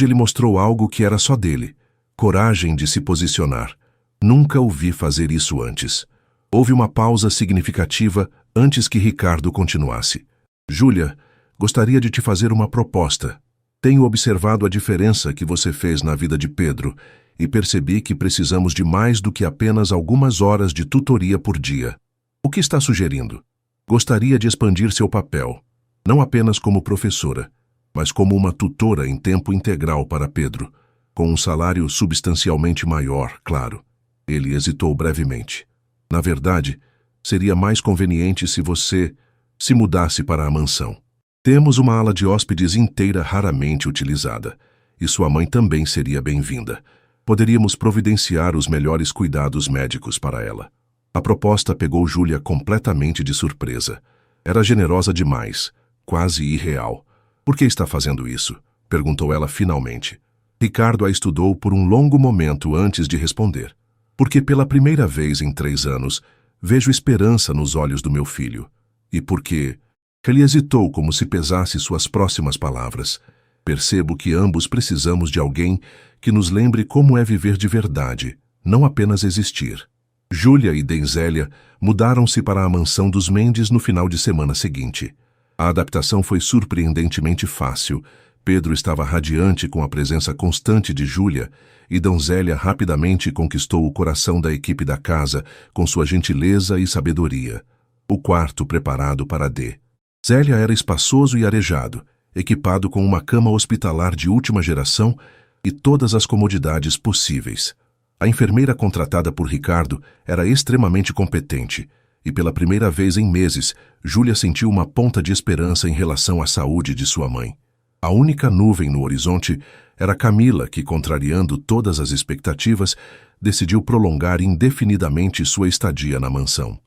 ele mostrou algo que era só dele. Coragem de se posicionar. Nunca o vi fazer isso antes. Houve uma pausa significativa antes que Ricardo continuasse. Júlia, gostaria de te fazer uma proposta. Tenho observado a diferença que você fez na vida de Pedro e percebi que precisamos de mais do que apenas algumas horas de tutoria por dia. O que está sugerindo? Gostaria de expandir seu papel, não apenas como professora, mas como uma tutora em tempo integral para Pedro, com um salário substancialmente maior, claro. Ele hesitou brevemente. Na verdade, seria mais conveniente se você se mudasse para a mansão. Temos uma ala de hóspedes inteira raramente utilizada, e sua mãe também seria bem-vinda. Poderíamos providenciar os melhores cuidados médicos para ela. A proposta pegou Júlia completamente de surpresa. Era generosa demais, quase irreal. Por que está fazendo isso? Perguntou ela finalmente. Ricardo a estudou por um longo momento antes de responder. Porque pela primeira vez em 3 anos, vejo esperança nos olhos do meu filho. E porque... Ele hesitou como se pesasse suas próximas palavras. Percebo que ambos precisamos de alguém que nos lembre como é viver de verdade, não apenas existir. Júlia e Denzélia mudaram-se para a mansão dos Mendes no final de semana seguinte. A adaptação foi surpreendentemente fácil. Pedro estava radiante com a presença constante de Júlia e Denzélia rapidamente conquistou o coração da equipe da casa com sua gentileza e sabedoria. O quarto preparado para D. Zélia era espaçoso e arejado, equipado com uma cama hospitalar de última geração e todas as comodidades possíveis. A enfermeira contratada por Ricardo era extremamente competente e pela primeira vez em meses, Júlia sentiu uma ponta de esperança em relação à saúde de sua mãe. A única nuvem no horizonte era Camila, que, contrariando todas as expectativas, decidiu prolongar indefinidamente sua estadia na mansão.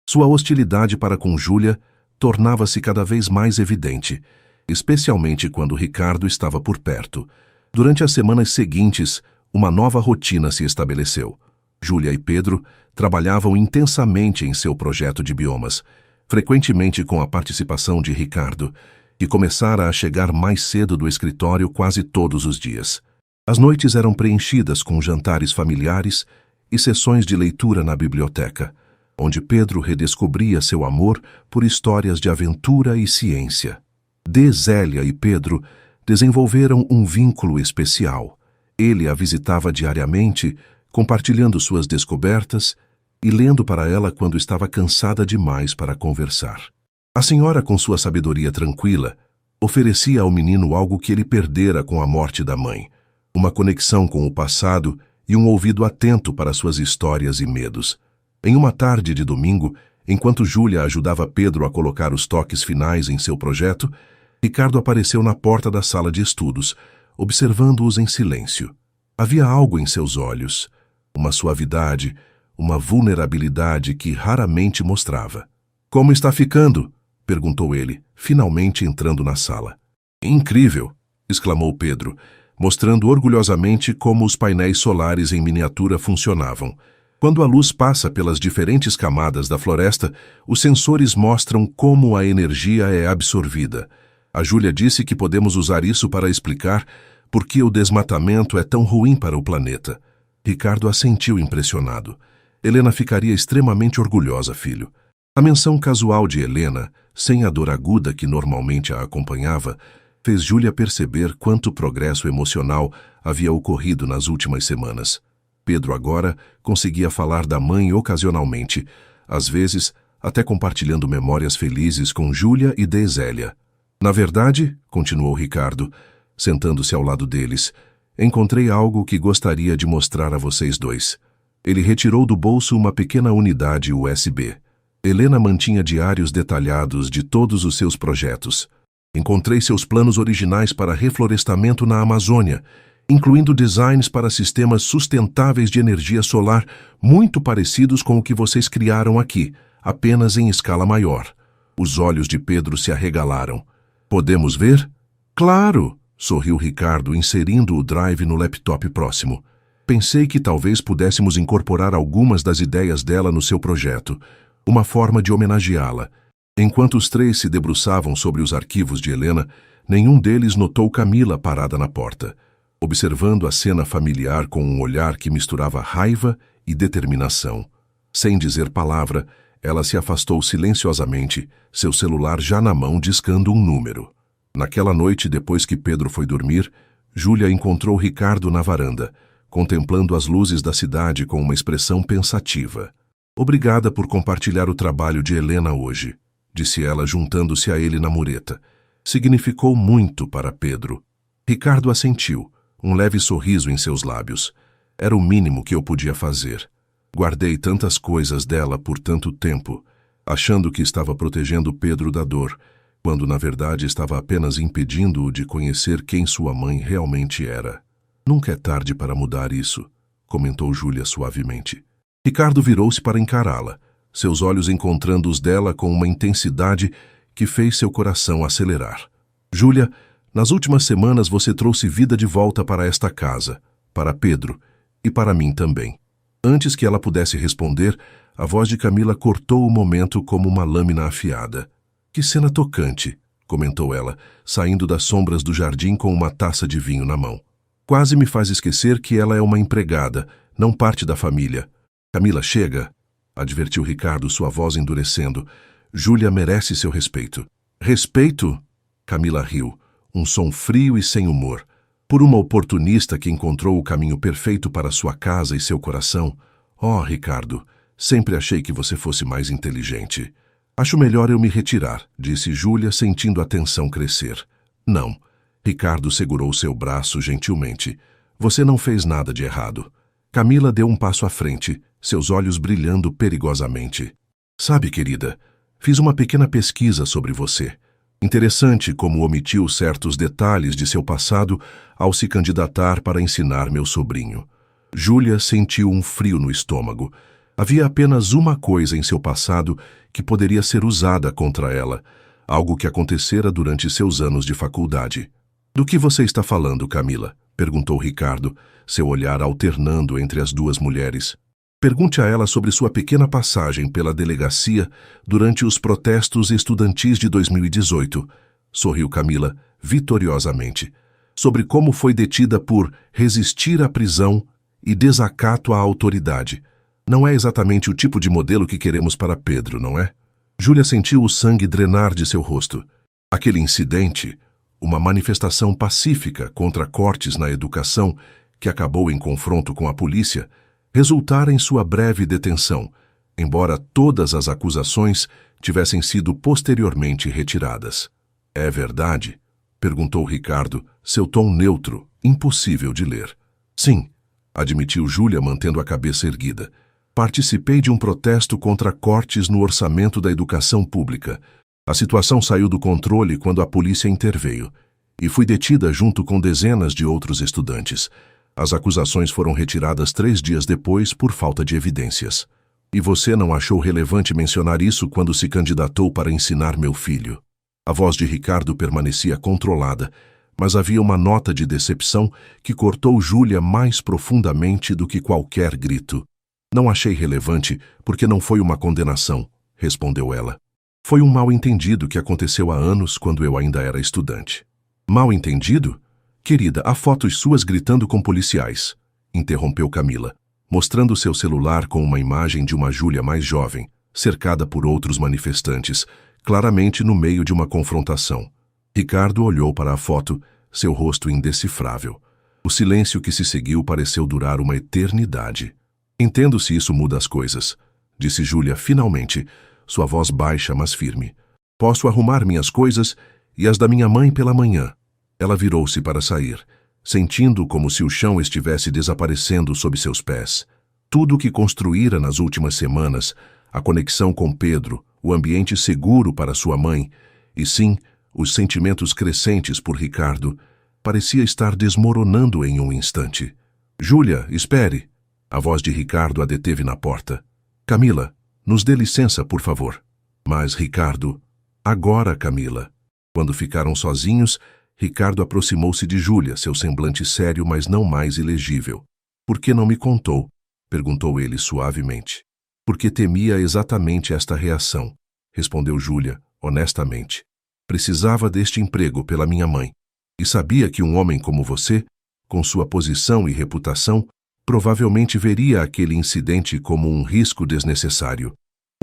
Sua hostilidade para com Júlia tornava-se cada vez mais evidente, especialmente quando Ricardo estava por perto. Durante as semanas seguintes, uma nova rotina se estabeleceu. Júlia e Pedro trabalhavam intensamente em seu projeto de biomas, frequentemente com a participação de Ricardo, que começara a chegar mais cedo do escritório quase todos os dias. As noites eram preenchidas com jantares familiares e sessões de leitura na biblioteca, onde Pedro redescobria seu amor por histórias de aventura e ciência. Zélia e Pedro desenvolveram um vínculo especial. Ele a visitava diariamente, compartilhando suas descobertas e lendo para ela quando estava cansada demais para conversar. A senhora, com sua sabedoria tranquila, oferecia ao menino algo que ele perdera com a morte da mãe, uma conexão com o passado e um ouvido atento para suas histórias e medos. Em uma tarde de domingo, enquanto Júlia ajudava Pedro a colocar os toques finais em seu projeto, Ricardo apareceu na porta da sala de estudos, observando-os em silêncio. Havia algo em seus olhos, uma suavidade, uma vulnerabilidade que raramente mostrava. — Como está ficando? Perguntou ele, finalmente entrando na sala. — Incrível! Exclamou Pedro, mostrando orgulhosamente como os painéis solares em miniatura funcionavam. Quando a luz passa pelas diferentes camadas da floresta, os sensores mostram como a energia é absorvida. A Júlia disse que podemos usar isso para explicar por que o desmatamento é tão ruim para o planeta. Ricardo assentiu impressionado. Helena ficaria extremamente orgulhosa, filho. A menção casual de Helena, sem a dor aguda que normalmente a acompanhava, fez Júlia perceber quanto progresso emocional havia ocorrido nas últimas semanas. Pedro agora conseguia falar da mãe ocasionalmente, às vezes até compartilhando memórias felizes com Júlia e Zélia. Na verdade, continuou Ricardo, sentando-se ao lado deles, encontrei algo que gostaria de mostrar a vocês dois. Ele retirou do bolso uma pequena unidade USB. Helena mantinha diários detalhados de todos os seus projetos. Encontrei seus planos originais para reflorestamento na Amazônia, incluindo designs para sistemas sustentáveis de energia solar muito parecidos com o que vocês criaram aqui, apenas em escala maior. Os olhos de Pedro se arregalaram. Podemos ver? Claro! Sorriu Ricardo, inserindo o drive no laptop próximo. Pensei que talvez pudéssemos incorporar algumas das ideias dela no seu projeto, uma forma de homenageá-la. Enquanto os três se debruçavam sobre os arquivos de Helena, nenhum deles notou Camila parada na porta, observando a cena familiar com um olhar que misturava raiva e determinação. Sem dizer palavra, ela se afastou silenciosamente, seu celular já na mão discando um número. Naquela noite, depois que Pedro foi dormir, Júlia encontrou Ricardo na varanda, contemplando as luzes da cidade com uma expressão pensativa. Obrigada por compartilhar o trabalho de Helena hoje, disse ela juntando-se a ele na mureta. Significou muito para Pedro. Ricardo assentiu, um leve sorriso em seus lábios. Era o mínimo que eu podia fazer. Guardei tantas coisas dela por tanto tempo, achando que estava protegendo Pedro da dor, quando na verdade estava apenas impedindo-o de conhecer quem sua mãe realmente era. Nunca é tarde para mudar isso, comentou Júlia suavemente. Ricardo virou-se para encará-la, seus olhos encontrando os dela com uma intensidade que fez seu coração acelerar. Júlia, nas últimas semanas você trouxe vida de volta para esta casa, para Pedro e para mim também. Antes que ela pudesse responder, a voz de Camila cortou o momento como uma lâmina afiada. Que cena tocante, comentou ela, saindo das sombras do jardim com uma taça de vinho na mão. Quase me faz esquecer que ela é uma empregada, não parte da família. Camila, chega, advertiu Ricardo, sua voz endurecendo. Júlia merece seu respeito. Respeito? Camila riu, um som frio e sem humor. Por uma oportunista que encontrou o caminho perfeito para sua casa e seu coração. Oh, Ricardo, sempre achei que você fosse mais inteligente. Acho melhor eu me retirar, disse Júlia, sentindo a tensão crescer. Não. Ricardo segurou seu braço gentilmente. Você não fez nada de errado. Camila deu um passo à frente, seus olhos brilhando perigosamente. Sabe, querida, fiz uma pequena pesquisa sobre você. Interessante como omitiu certos detalhes de seu passado ao se candidatar para ensinar meu sobrinho. Júlia sentiu um frio no estômago. Havia apenas uma coisa em seu passado que poderia ser usada contra ela, algo que acontecera durante seus anos de faculdade. Do que você está falando, Camila? Perguntou Ricardo, seu olhar alternando entre as duas mulheres. Pergunte a ela sobre sua pequena passagem pela delegacia durante os protestos estudantis de 2018, sorriu Camila, vitoriosamente. Sobre como foi detida por resistir à prisão e desacato à autoridade. Não é exatamente o tipo de modelo que queremos para Pedro, não é? Júlia sentiu o sangue drenar de seu rosto. Aquele incidente, uma manifestação pacífica contra cortes na educação que acabou em confronto com a polícia, resultara em sua breve detenção, embora todas as acusações tivessem sido posteriormente retiradas. É verdade? Perguntou Ricardo, seu tom neutro, impossível de ler. Sim, admitiu Júlia, mantendo a cabeça erguida. Participei de um protesto contra cortes no orçamento da educação pública. A situação saiu do controle quando a polícia interveio, e fui detida junto com dezenas de outros estudantes. As acusações foram retiradas 3 dias depois por falta de evidências. E você não achou relevante mencionar isso quando se candidatou para ensinar meu filho? A voz de Ricardo permanecia controlada, mas havia uma nota de decepção que cortou Júlia mais profundamente do que qualquer grito. Não achei relevante porque não foi uma condenação, respondeu ela. Foi um mal-entendido que aconteceu há anos quando eu ainda era estudante. Mal-entendido? Querida, há fotos suas gritando com policiais, interrompeu Camila, mostrando seu celular com uma imagem de uma Júlia mais jovem, cercada por outros manifestantes, claramente no meio de uma confrontação. Ricardo olhou para a foto, seu rosto indecifrável. O silêncio que se seguiu pareceu durar uma eternidade. Entendo se isso muda as coisas, disse Júlia finalmente, sua voz baixa mas firme. Posso arrumar minhas coisas e as da minha mãe pela manhã. Ela virou-se para sair, sentindo como se o chão estivesse desaparecendo sob seus pés. Tudo o que construíra nas últimas semanas, a conexão com Pedro, o ambiente seguro para sua mãe, e sim, os sentimentos crescentes por Ricardo, parecia estar desmoronando em um instante. Júlia, espere! A voz de Ricardo a deteve na porta. Camila, nos dê licença, por favor. Mas Ricardo... Agora, Camila. Quando ficaram sozinhos, Ricardo aproximou-se de Júlia, seu semblante sério, mas não mais ilegível. Por que não me contou? Perguntou ele suavemente. Porque temia exatamente esta reação, respondeu Júlia, honestamente. Precisava deste emprego pela minha mãe. E sabia que um homem como você, com sua posição e reputação, provavelmente veria aquele incidente como um risco desnecessário.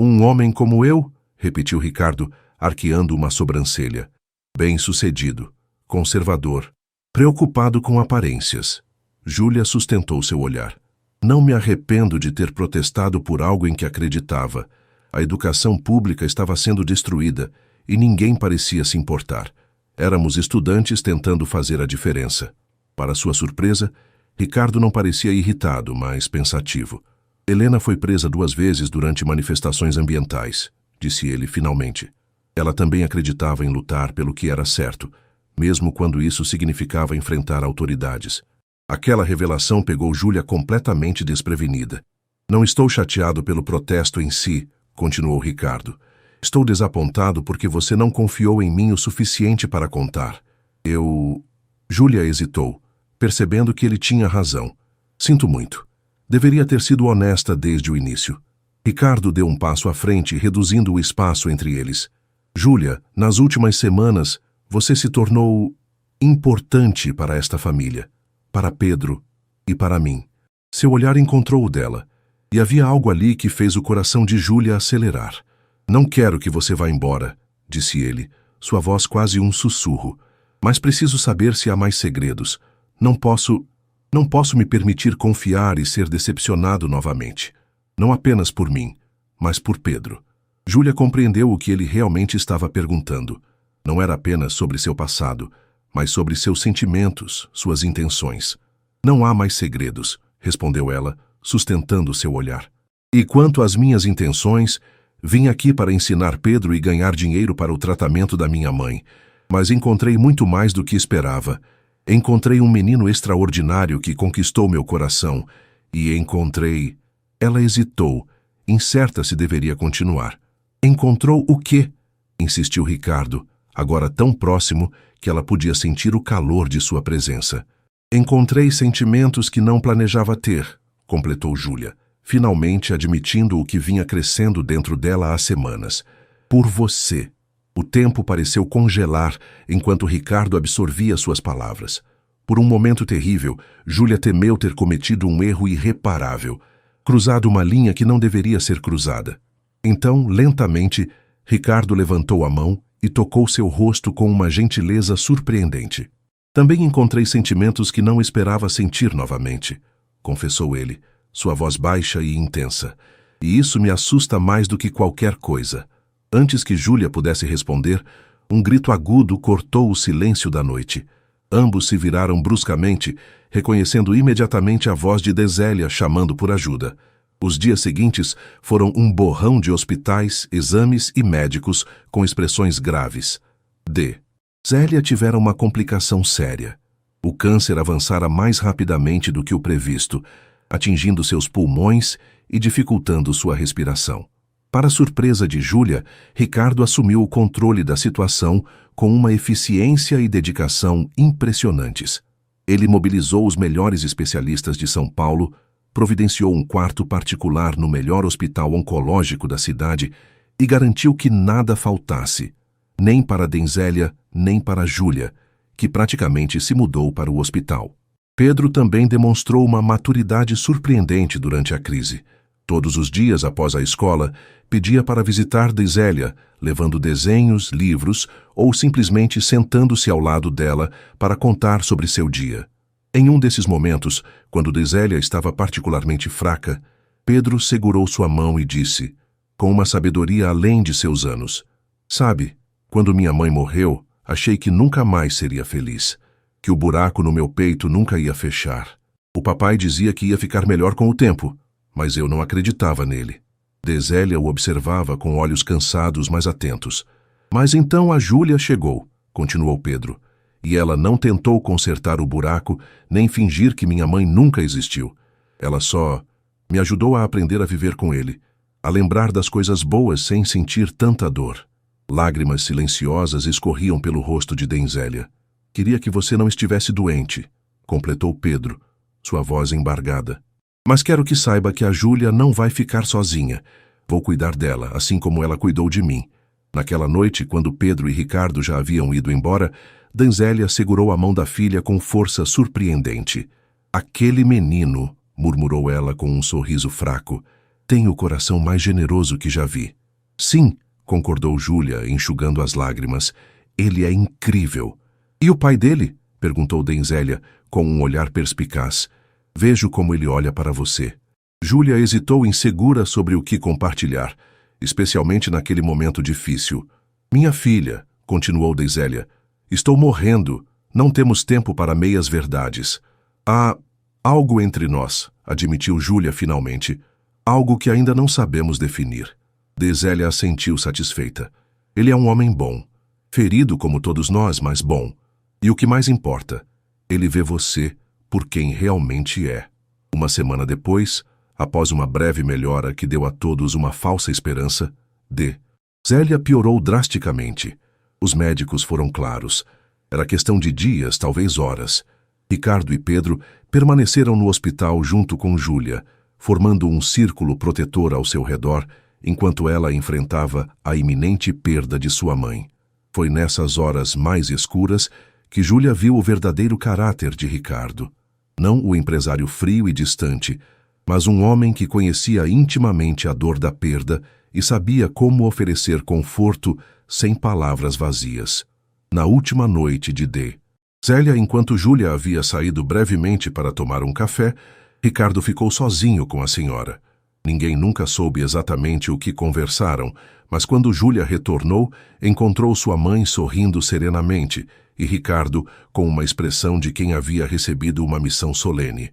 Um homem como eu? Repetiu Ricardo, arqueando uma sobrancelha. Bem-sucedido, conservador, preocupado com aparências. Júlia sustentou seu olhar. Não me arrependo de ter protestado por algo em que acreditava. A educação pública estava sendo destruída e ninguém parecia se importar. Éramos estudantes tentando fazer a diferença. Para sua surpresa, Ricardo não parecia irritado, mas pensativo. Helena foi presa 2 vezes durante manifestações ambientais, disse ele finalmente. Ela também acreditava em lutar pelo que era certo, mesmo quando isso significava enfrentar autoridades. Aquela revelação pegou Júlia completamente desprevenida. Não estou chateado pelo protesto em si, continuou Ricardo. Estou desapontado porque você não confiou em mim o suficiente para contar. Júlia hesitou, percebendo que ele tinha razão. Sinto muito. Deveria ter sido honesta desde o início. Ricardo deu um passo à frente, reduzindo o espaço entre eles. Júlia, nas últimas semanas, você se tornou importante para esta família, para Pedro e para mim. Seu olhar encontrou o dela, e havia algo ali que fez o coração de Júlia acelerar. Não quero que você vá embora, disse ele, sua voz quase um sussurro. Mas preciso saber se há mais segredos. Não posso me permitir confiar e ser decepcionado novamente. Não apenas por mim, mas por Pedro. Júlia compreendeu o que ele realmente estava perguntando. Não era apenas sobre seu passado, mas sobre seus sentimentos, suas intenções. Não há mais segredos, respondeu ela, sustentando seu olhar. E quanto às minhas intenções, vim aqui para ensinar Pedro e ganhar dinheiro para o tratamento da minha mãe. Mas encontrei muito mais do que esperava. Encontrei um menino extraordinário que conquistou meu coração. E encontrei... Ela hesitou, incerta se deveria continuar. Encontrou o quê? Insistiu Ricardo, agora tão próximo que ela podia sentir o calor de sua presença. Encontrei sentimentos que não planejava ter, completou Júlia, finalmente admitindo o que vinha crescendo dentro dela há semanas. Por você. O tempo pareceu congelar enquanto Ricardo absorvia suas palavras. Por um momento terrível, Júlia temeu ter cometido um erro irreparável, cruzado uma linha que não deveria ser cruzada. Então, lentamente, Ricardo levantou a mão e tocou seu rosto com uma gentileza surpreendente. Também encontrei sentimentos que não esperava sentir novamente, confessou ele, sua voz baixa e intensa. E isso me assusta mais do que qualquer coisa. Antes que Júlia pudesse responder, um grito agudo cortou o silêncio da noite. Ambos se viraram bruscamente, reconhecendo imediatamente a voz de Désélia chamando por ajuda. Os dias seguintes foram um borrão de hospitais, exames e médicos com expressões graves. Zélia tivera uma complicação séria. O câncer avançara mais rapidamente do que o previsto, atingindo seus pulmões e dificultando sua respiração. Para surpresa de Júlia, Ricardo assumiu o controle da situação com uma eficiência e dedicação impressionantes. Ele mobilizou os melhores especialistas de São Paulo, providenciou um quarto particular no melhor hospital oncológico da cidade e garantiu que nada faltasse, nem para Désélia, nem para Júlia, que praticamente se mudou para o hospital. Pedro também demonstrou uma maturidade surpreendente durante a crise. Todos os dias após a escola, pedia para visitar Désélia, levando desenhos, livros ou simplesmente sentando-se ao lado dela para contar sobre seu dia. Em um desses momentos, quando Désélia estava particularmente fraca, Pedro segurou sua mão e disse, com uma sabedoria além de seus anos: "Sabe, quando minha mãe morreu, achei que nunca mais seria feliz, que o buraco no meu peito nunca ia fechar. O papai dizia que ia ficar melhor com o tempo, mas eu não acreditava nele." Désélia o observava com olhos cansados, mas atentos. "Mas então a Júlia chegou", continuou Pedro, "e ela não tentou consertar o buraco, nem fingir que minha mãe nunca existiu. Ela só me ajudou a aprender a viver com ele, a lembrar das coisas boas sem sentir tanta dor." Lágrimas silenciosas escorriam pelo rosto de Désélia. "Queria que você não estivesse doente", completou Pedro, sua voz embargada. "Mas quero que saiba que a Júlia não vai ficar sozinha. Vou cuidar dela, assim como ela cuidou de mim. Naquela noite, quando Pedro e Ricardo já haviam ido embora, Danzélia segurou a mão da filha com força surpreendente. Aquele menino, murmurou ela com um sorriso fraco, tem o coração mais generoso que já vi. Sim, concordou Júlia, enxugando as lágrimas. Ele é incrível. E o pai dele? Perguntou Danzélia, com um olhar perspicaz. Vejo como ele olha para você. Júlia hesitou insegura sobre o que compartilhar, especialmente naquele momento difícil. Minha filha, continuou Danzélia, estou morrendo. Não temos tempo para meias verdades. Há algo entre nós, admitiu Júlia finalmente. Algo que ainda não sabemos definir. Danzélia assentiu satisfeita. Ele é um homem bom. Ferido como todos nós, mas bom. E o que mais importa, ele vê você por quem realmente é. Uma semana depois, após uma breve melhora que deu a todos uma falsa esperança, Zélia piorou drasticamente. Os médicos foram claros. Era questão de dias, talvez horas. Ricardo e Pedro permaneceram no hospital junto com Júlia, formando um círculo protetor ao seu redor, enquanto ela enfrentava a iminente perda de sua mãe. Foi nessas horas mais escuras que Júlia viu o verdadeiro caráter de Ricardo. Não o empresário frio e distante, mas um homem que conhecia intimamente a dor da perda e sabia como oferecer conforto sem palavras vazias. Na última noite de Zélia, enquanto Júlia havia saído brevemente para tomar um café, Ricardo ficou sozinho com a senhora. Ninguém nunca soube exatamente o que conversaram, mas quando Júlia retornou, encontrou sua mãe sorrindo serenamente e Ricardo com uma expressão de quem havia recebido uma missão solene.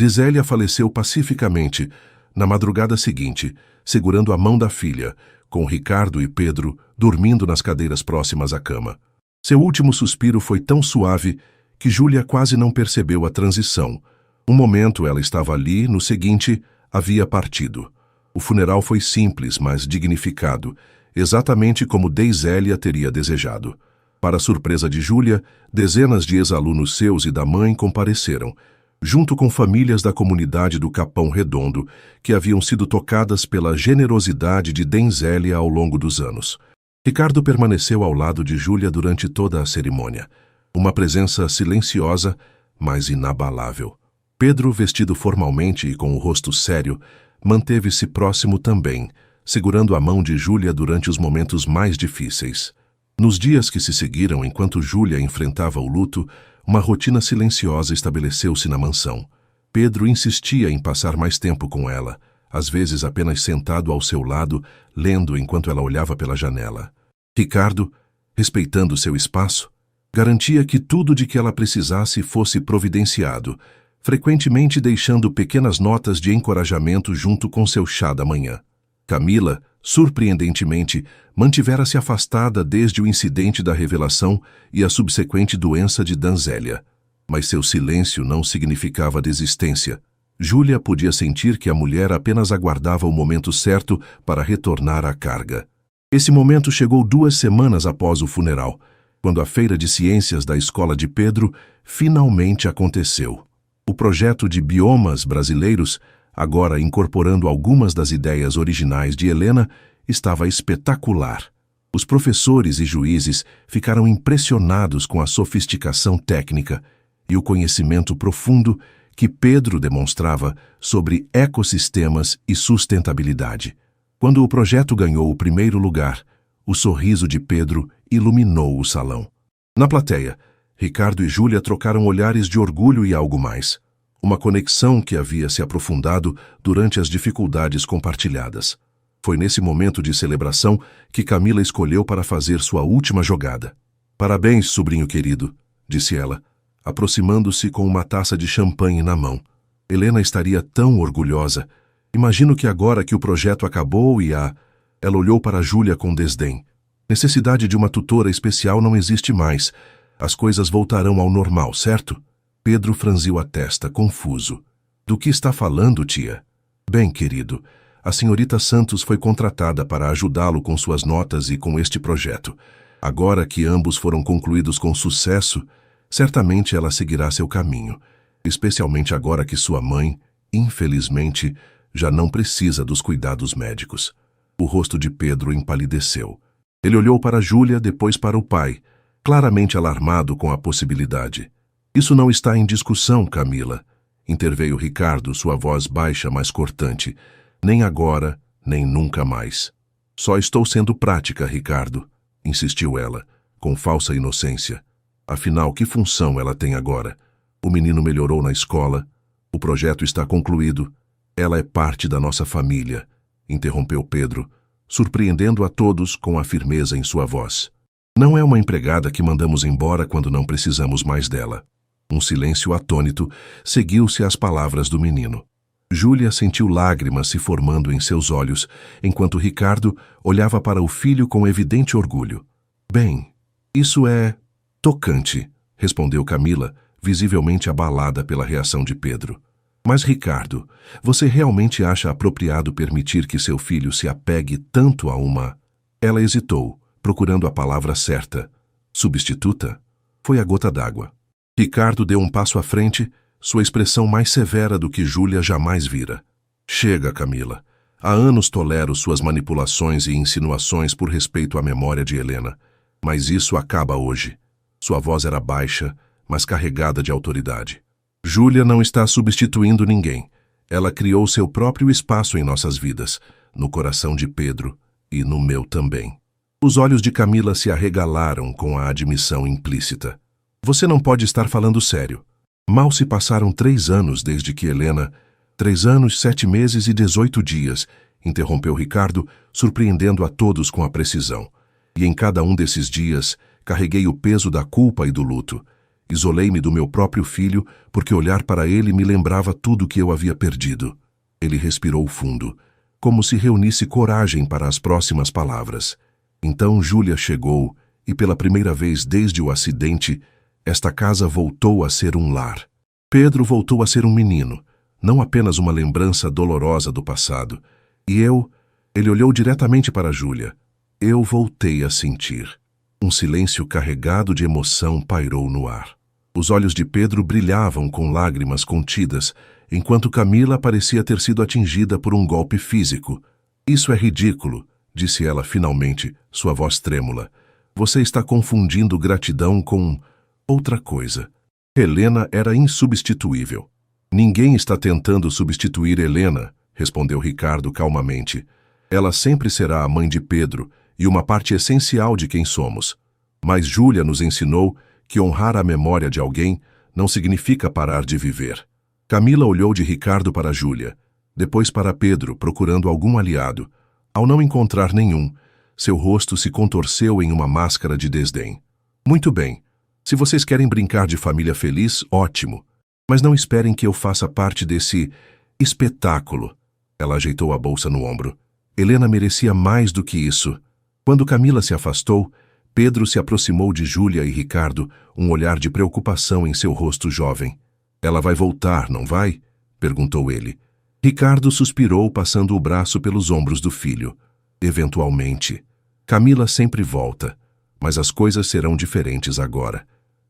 Zélia faleceu pacificamente, na madrugada seguinte, segurando a mão da filha, com Ricardo e Pedro dormindo nas cadeiras próximas à cama. Seu último suspiro foi tão suave que Júlia quase não percebeu a transição. Um momento ela estava ali, no seguinte, havia partido. O funeral foi simples, mas dignificado, exatamente como Zélia teria desejado. Para a surpresa de Júlia, dezenas de ex-alunos seus e da mãe compareceram, junto com famílias da comunidade do Capão Redondo, que haviam sido tocadas pela generosidade de Zélia ao longo dos anos. Ricardo permaneceu ao lado de Júlia durante toda a cerimônia, uma presença silenciosa, mas inabalável. Pedro, vestido formalmente e com o rosto sério, manteve-se próximo também, segurando a mão de Júlia durante os momentos mais difíceis. Nos dias que se seguiram, enquanto Júlia enfrentava o luto, uma rotina silenciosa estabeleceu-se na mansão. Pedro insistia em passar mais tempo com ela, às vezes apenas sentado ao seu lado, lendo enquanto ela olhava pela janela. Ricardo, respeitando seu espaço, garantia que tudo de que ela precisasse fosse providenciado, frequentemente deixando pequenas notas de encorajamento junto com seu chá da manhã. Camila, surpreendentemente, mantivera-se afastada desde o incidente da revelação e a subsequente doença de Danzélia. Mas seu silêncio não significava desistência. Júlia podia sentir que a mulher apenas aguardava o momento certo para retornar à carga. Esse momento chegou 2 semanas após o funeral, quando a feira de ciências da escola de Pedro finalmente aconteceu. O projeto de biomas brasileiros, agora incorporando algumas das ideias originais de Helena, estava espetacular. Os professores e juízes ficaram impressionados com a sofisticação técnica e o conhecimento profundo que Pedro demonstrava sobre ecossistemas e sustentabilidade. Quando o projeto ganhou o primeiro lugar, o sorriso de Pedro iluminou o salão. Na plateia, Ricardo e Júlia trocaram olhares de orgulho e algo mais. Uma conexão que havia se aprofundado durante as dificuldades compartilhadas. Foi nesse momento de celebração que Camila escolheu para fazer sua última jogada. "Parabéns, sobrinho querido", disse ela, aproximando-se com uma taça de champanhe na mão. Helena estaria tão orgulhosa. Imagino que agora que o projeto acabou Ela olhou para Júlia com desdém. Necessidade de uma tutora especial não existe mais. As coisas voltarão ao normal, certo? Pedro franziu a testa, confuso. "Do que está falando, tia?" "Bem, querido, a senhorita Santos foi contratada para ajudá-lo com suas notas e com este projeto. Agora que ambos foram concluídos com sucesso, certamente ela seguirá seu caminho, especialmente agora que sua mãe, infelizmente, já não precisa dos cuidados médicos." O rosto de Pedro empalideceu. Ele olhou para Júlia, depois para o pai, claramente alarmado com a possibilidade. Isso não está em discussão, Camila, interveio Ricardo, sua voz baixa, mas cortante. Nem agora, nem nunca mais. Só estou sendo prática, Ricardo, insistiu ela, com falsa inocência. Afinal, que função ela tem agora? O menino melhorou na escola, o projeto está concluído. Ela é parte da nossa família, interrompeu Pedro, surpreendendo a todos com a firmeza em sua voz. Não é uma empregada que mandamos embora quando não precisamos mais dela. Um silêncio atônito seguiu-se às palavras do menino. Júlia sentiu lágrimas se formando em seus olhos, enquanto Ricardo olhava para o filho com evidente orgulho. Bem, isso é tocante, respondeu Camila, visivelmente abalada pela reação de Pedro. Mas, Ricardo, você realmente acha apropriado permitir que seu filho se apegue tanto a uma... Ela hesitou, procurando a palavra certa. Substituta? Foi a gota d'água. Ricardo deu um passo à frente, sua expressão mais severa do que Júlia jamais vira. Chega, Camila. Há anos tolero suas manipulações e insinuações por respeito à memória de Helena. Mas isso acaba hoje. Sua voz era baixa, mas carregada de autoridade. Júlia não está substituindo ninguém. Ela criou seu próprio espaço em nossas vidas, no coração de Pedro e no meu também. Os olhos de Camila se arregalaram com a admissão implícita. Você não pode estar falando sério. Mal se passaram 3 anos desde que Helena... 3 anos, 7 meses e 18 dias, interrompeu Ricardo, surpreendendo a todos com a precisão. E em cada um desses dias, carreguei o peso da culpa e do luto. Isolei-me do meu próprio filho, porque olhar para ele me lembrava tudo que eu havia perdido. Ele respirou fundo, como se reunisse coragem para as próximas palavras. Então Júlia chegou, e pela primeira vez desde o acidente, esta casa voltou a ser um lar. Pedro voltou a ser um menino, não apenas uma lembrança dolorosa do passado. E ele olhou diretamente para Júlia. Eu voltei a sentir. Um silêncio carregado de emoção pairou no ar. Os olhos de Pedro brilhavam com lágrimas contidas, enquanto Camila parecia ter sido atingida por um golpe físico. Isso é ridículo, disse ela finalmente, sua voz trêmula. Você está confundindo gratidão com outra coisa. Helena era insubstituível. Ninguém está tentando substituir Helena, respondeu Ricardo calmamente. Ela sempre será a mãe de Pedro e uma parte essencial de quem somos. Mas Júlia nos ensinou que honrar a memória de alguém não significa parar de viver. Camila olhou de Ricardo para Júlia, depois para Pedro, procurando algum aliado. Ao não encontrar nenhum, seu rosto se contorceu em uma máscara de desdém. Muito bem. Se vocês querem brincar de família feliz, ótimo. Mas não esperem que eu faça parte desse espetáculo. Ela ajeitou a bolsa no ombro. Helena merecia mais do que isso. Quando Camila se afastou, Pedro se aproximou de Júlia e Ricardo, um olhar de preocupação em seu rosto jovem. Ela vai voltar, não vai? Perguntou ele. Ricardo suspirou, passando o braço pelos ombros do filho. Eventualmente. Camila sempre volta, mas as coisas serão diferentes agora.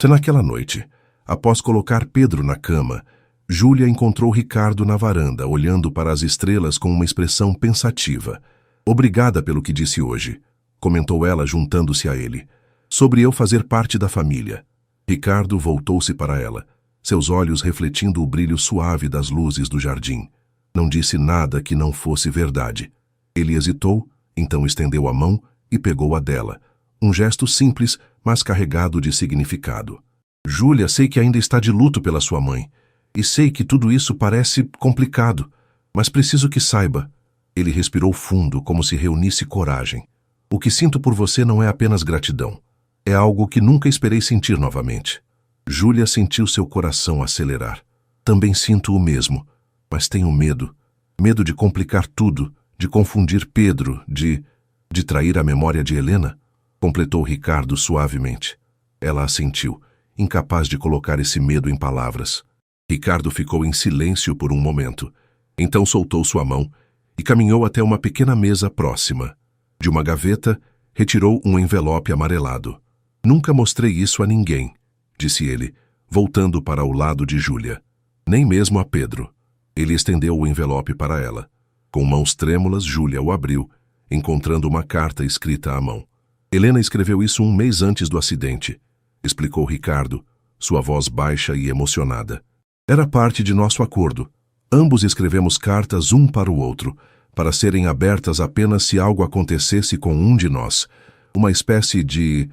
Naquela noite, após colocar Pedro na cama, Júlia encontrou Ricardo na varanda, olhando para as estrelas com uma expressão pensativa. Obrigada pelo que disse hoje, comentou ela juntando-se a ele. Sobre eu fazer parte da família. Ricardo voltou-se para ela, seus olhos refletindo o brilho suave das luzes do jardim. Não disse nada que não fosse verdade. Ele hesitou, então estendeu a mão e pegou a dela. Um gesto simples, mas carregado de significado. Júlia, sei que ainda está de luto pela sua mãe. E sei que tudo isso parece complicado, mas preciso que saiba. Ele respirou fundo, como se reunisse coragem. O que sinto por você não é apenas gratidão. É algo que nunca esperei sentir novamente. Júlia sentiu seu coração acelerar. Também sinto o mesmo, mas tenho medo. Medo de complicar tudo, de confundir Pedro, de trair a memória de Helena, completou Ricardo suavemente. Ela assentiu, incapaz de colocar esse medo em palavras. Ricardo ficou em silêncio por um momento. Então soltou sua mão e caminhou até uma pequena mesa próxima. De uma gaveta, retirou um envelope amarelado. Nunca mostrei isso a ninguém, disse ele, voltando para o lado de Júlia. Nem mesmo a Pedro. Ele estendeu o envelope para ela. Com mãos trêmulas, Júlia o abriu, encontrando uma carta escrita à mão. Helena escreveu isso um mês antes do acidente, explicou Ricardo, sua voz baixa e emocionada. Era parte de nosso acordo. Ambos escrevemos cartas um para o outro, para serem abertas apenas se algo acontecesse com um de nós. Uma espécie de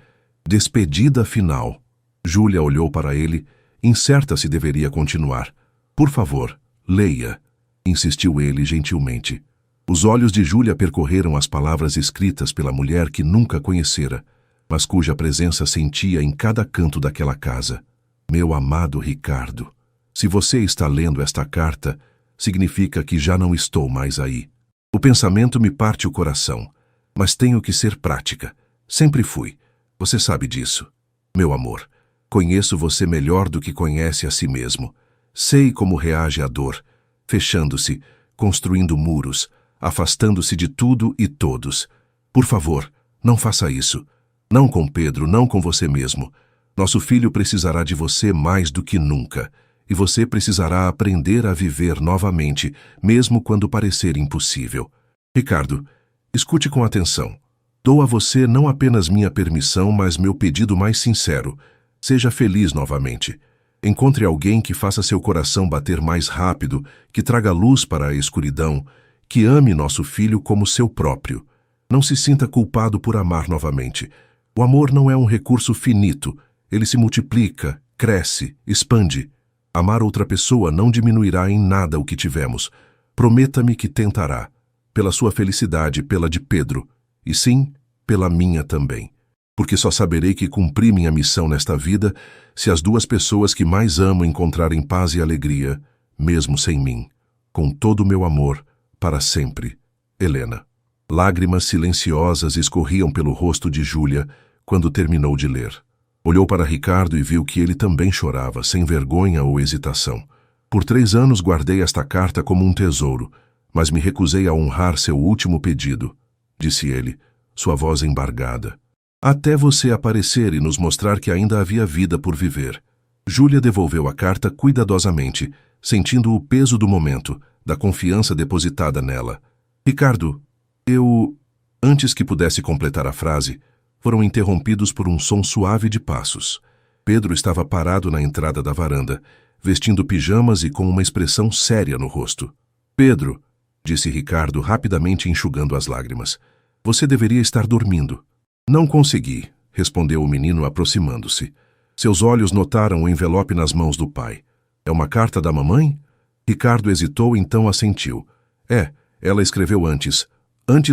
despedida final. Júlia olhou para ele, incerta se deveria continuar. Por favor, leia, insistiu ele gentilmente. Os olhos de Júlia percorreram as palavras escritas pela mulher que nunca conhecera, mas cuja presença sentia em cada canto daquela casa. Meu amado Ricardo, se você está lendo esta carta, significa que já não estou mais aí. O pensamento me parte o coração, mas tenho que ser prática. Sempre fui. Você sabe disso. Meu amor, conheço você melhor do que conhece a si mesmo. Sei como reage à dor, fechando-se, construindo muros, afastando-se de tudo e todos. Por favor, não faça isso. Não com Pedro, não com você mesmo. Nosso filho precisará de você mais do que nunca. E você precisará aprender a viver novamente, mesmo quando parecer impossível. Ricardo, escute com atenção. Dou a você não apenas minha permissão, mas meu pedido mais sincero. Seja feliz novamente. Encontre alguém que faça seu coração bater mais rápido, que traga luz para a escuridão, que ame nosso filho como seu próprio. Não se sinta culpado por amar novamente. O amor não é um recurso finito. Ele se multiplica, cresce, expande. Amar outra pessoa não diminuirá em nada o que tivemos. Prometa-me que tentará, pela sua felicidade, pela de Pedro, e sim, pela minha também. Porque só saberei que cumpri minha missão nesta vida se as duas pessoas que mais amo encontrarem paz e alegria, mesmo sem mim. Com todo o meu amor, para sempre, Helena. Lágrimas silenciosas escorriam pelo rosto de Júlia quando terminou de ler. Olhou para Ricardo e viu que ele também chorava, sem vergonha ou hesitação. Por 3 anos guardei esta carta como um tesouro, mas me recusei a honrar seu último pedido, disse ele, sua voz embargada. Até você aparecer e nos mostrar que ainda havia vida por viver. Júlia devolveu a carta cuidadosamente, sentindo o peso do momento, da confiança depositada nela. Ricardo, Antes que pudesse completar a frase, foram interrompidos por um som suave de passos. Pedro estava parado na entrada da varanda, vestindo pijamas e com uma expressão séria no rosto. Pedro, disse Ricardo rapidamente enxugando as lágrimas, você deveria estar dormindo. Não consegui, respondeu o menino aproximando-se. Seus olhos notaram o envelope nas mãos do pai. É uma carta da mamãe? Ricardo hesitou, então assentiu. Ela escreveu antes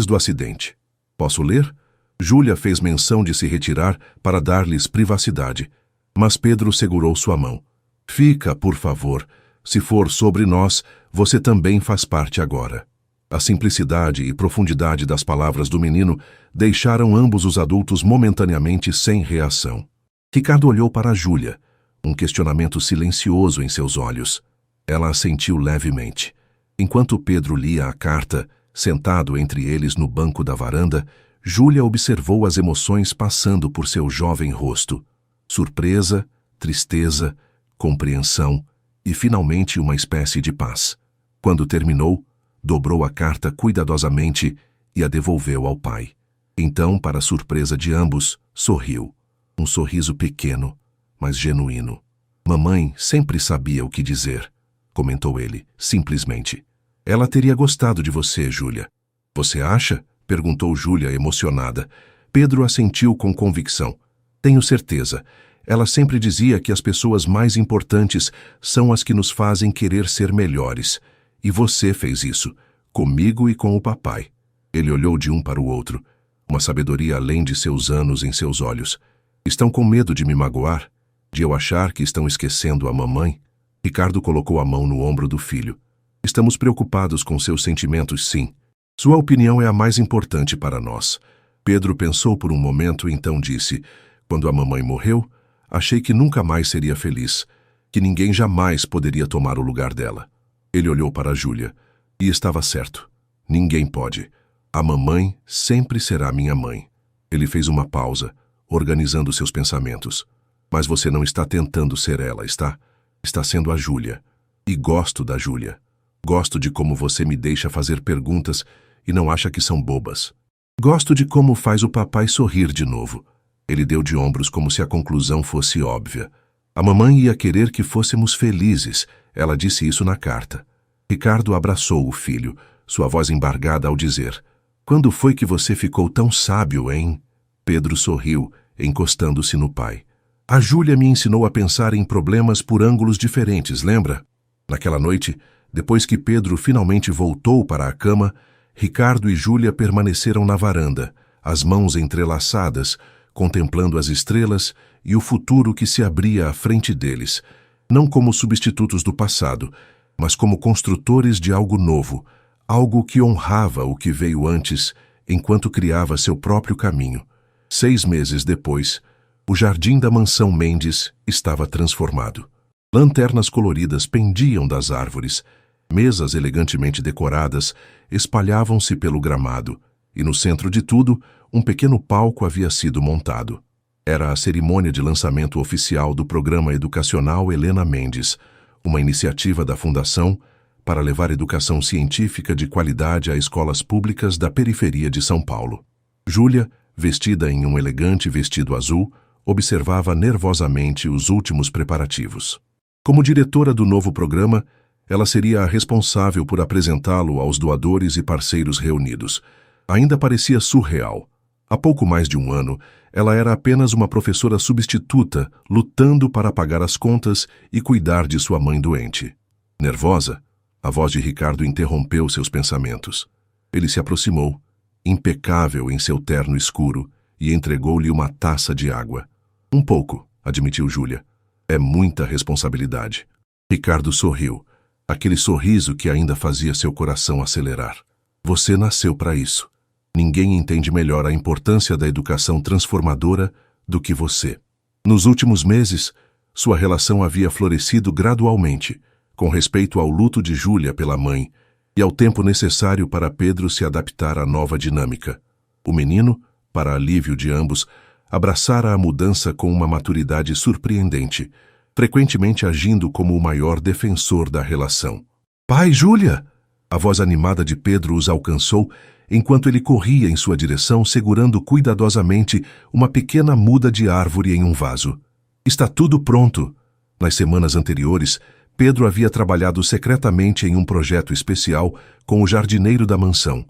do acidente. Posso ler? Júlia fez menção de se retirar para dar-lhes privacidade, mas Pedro segurou sua mão. Fica, por favor. Se for sobre nós, você também faz parte agora. A simplicidade e profundidade das palavras do menino deixaram ambos os adultos momentaneamente sem reação. Ricardo olhou para Júlia, um questionamento silencioso em seus olhos. Ela assentiu levemente. Enquanto Pedro lia a carta, sentado entre eles no banco da varanda, Júlia observou as emoções passando por seu jovem rosto. Surpresa, tristeza, compreensão e, finalmente, uma espécie de paz. Quando terminou, dobrou a carta cuidadosamente e a devolveu ao pai. Então, para surpresa de ambos, sorriu. Um sorriso pequeno, mas genuíno. Mamãe sempre sabia o que dizer, comentou ele, simplesmente. Ela teria gostado de você, Júlia. Você acha? Perguntou Júlia, emocionada. Pedro assentiu com convicção. Tenho certeza. Ela sempre dizia que as pessoas mais importantes são as que nos fazem querer ser melhores. E você fez isso, comigo e com o papai. Ele olhou de um para o outro, uma sabedoria além de seus anos em seus olhos. Estão com medo de me magoar? De eu achar que estão esquecendo a mamãe? Ricardo colocou a mão no ombro do filho. Estamos preocupados com seus sentimentos, sim. Sua opinião é a mais importante para nós. Pedro pensou por um momento e então disse, quando a mamãe morreu, achei que nunca mais seria feliz, que ninguém jamais poderia tomar o lugar dela. Ele olhou para Júlia, e estava certo. Ninguém pode. A mamãe sempre será minha mãe. Ele fez uma pausa, organizando seus pensamentos. Mas você não está tentando ser ela, está? Está sendo a Júlia. E gosto da Júlia. Gosto de como você me deixa fazer perguntas e não acha que são bobas. Gosto de como faz o papai sorrir de novo. Ele deu de ombros como se a conclusão fosse óbvia. A mamãe ia querer que fôssemos felizes. Ela disse isso na carta. Ricardo abraçou o filho, sua voz embargada ao dizer: "Quando foi que você ficou tão sábio, hein?" Pedro sorriu, encostando-se no pai. "A Júlia me ensinou a pensar em problemas por ângulos diferentes, lembra?" Naquela noite, depois que Pedro finalmente voltou para a cama, Ricardo e Júlia permaneceram na varanda, as mãos entrelaçadas, contemplando as estrelas e o futuro que se abria à frente deles, não como substitutos do passado, mas como construtores de algo novo, algo que honrava o que veio antes, enquanto criava seu próprio caminho. 6 meses depois, o jardim da mansão Mendes estava transformado. Lanternas coloridas pendiam das árvores, mesas elegantemente decoradas espalhavam-se pelo gramado, e no centro de tudo, um pequeno palco havia sido montado. Era a cerimônia de lançamento oficial do programa educacional Helena Mendes, uma iniciativa da Fundação para levar educação científica de qualidade a escolas públicas da periferia de São Paulo. Júlia, vestida em um elegante vestido azul, observava nervosamente os últimos preparativos. Como diretora do novo programa, ela seria a responsável por apresentá-lo aos doadores e parceiros reunidos. Ainda parecia surreal. Há pouco mais de um ano, ela era apenas uma professora substituta, lutando para pagar as contas e cuidar de sua mãe doente. Nervosa, a voz de Ricardo interrompeu seus pensamentos. Ele se aproximou, impecável em seu terno escuro, e entregou-lhe uma taça de água. "Um pouco", admitiu Júlia. "É muita responsabilidade." Ricardo sorriu, aquele sorriso que ainda fazia seu coração acelerar. "Você nasceu para isso. Ninguém entende melhor a importância da educação transformadora do que você." Nos últimos meses, sua relação havia florescido gradualmente, com respeito ao luto de Júlia pela mãe e ao tempo necessário para Pedro se adaptar à nova dinâmica. O menino, para alívio de ambos, abraçara a mudança com uma maturidade surpreendente, frequentemente agindo como o maior defensor da relação. "Pai, Júlia!" A voz animada de Pedro os alcançou enquanto ele corria em sua direção segurando cuidadosamente uma pequena muda de árvore em um vaso. "Está tudo pronto." Nas semanas anteriores, Pedro havia trabalhado secretamente em um projeto especial com o jardineiro da mansão.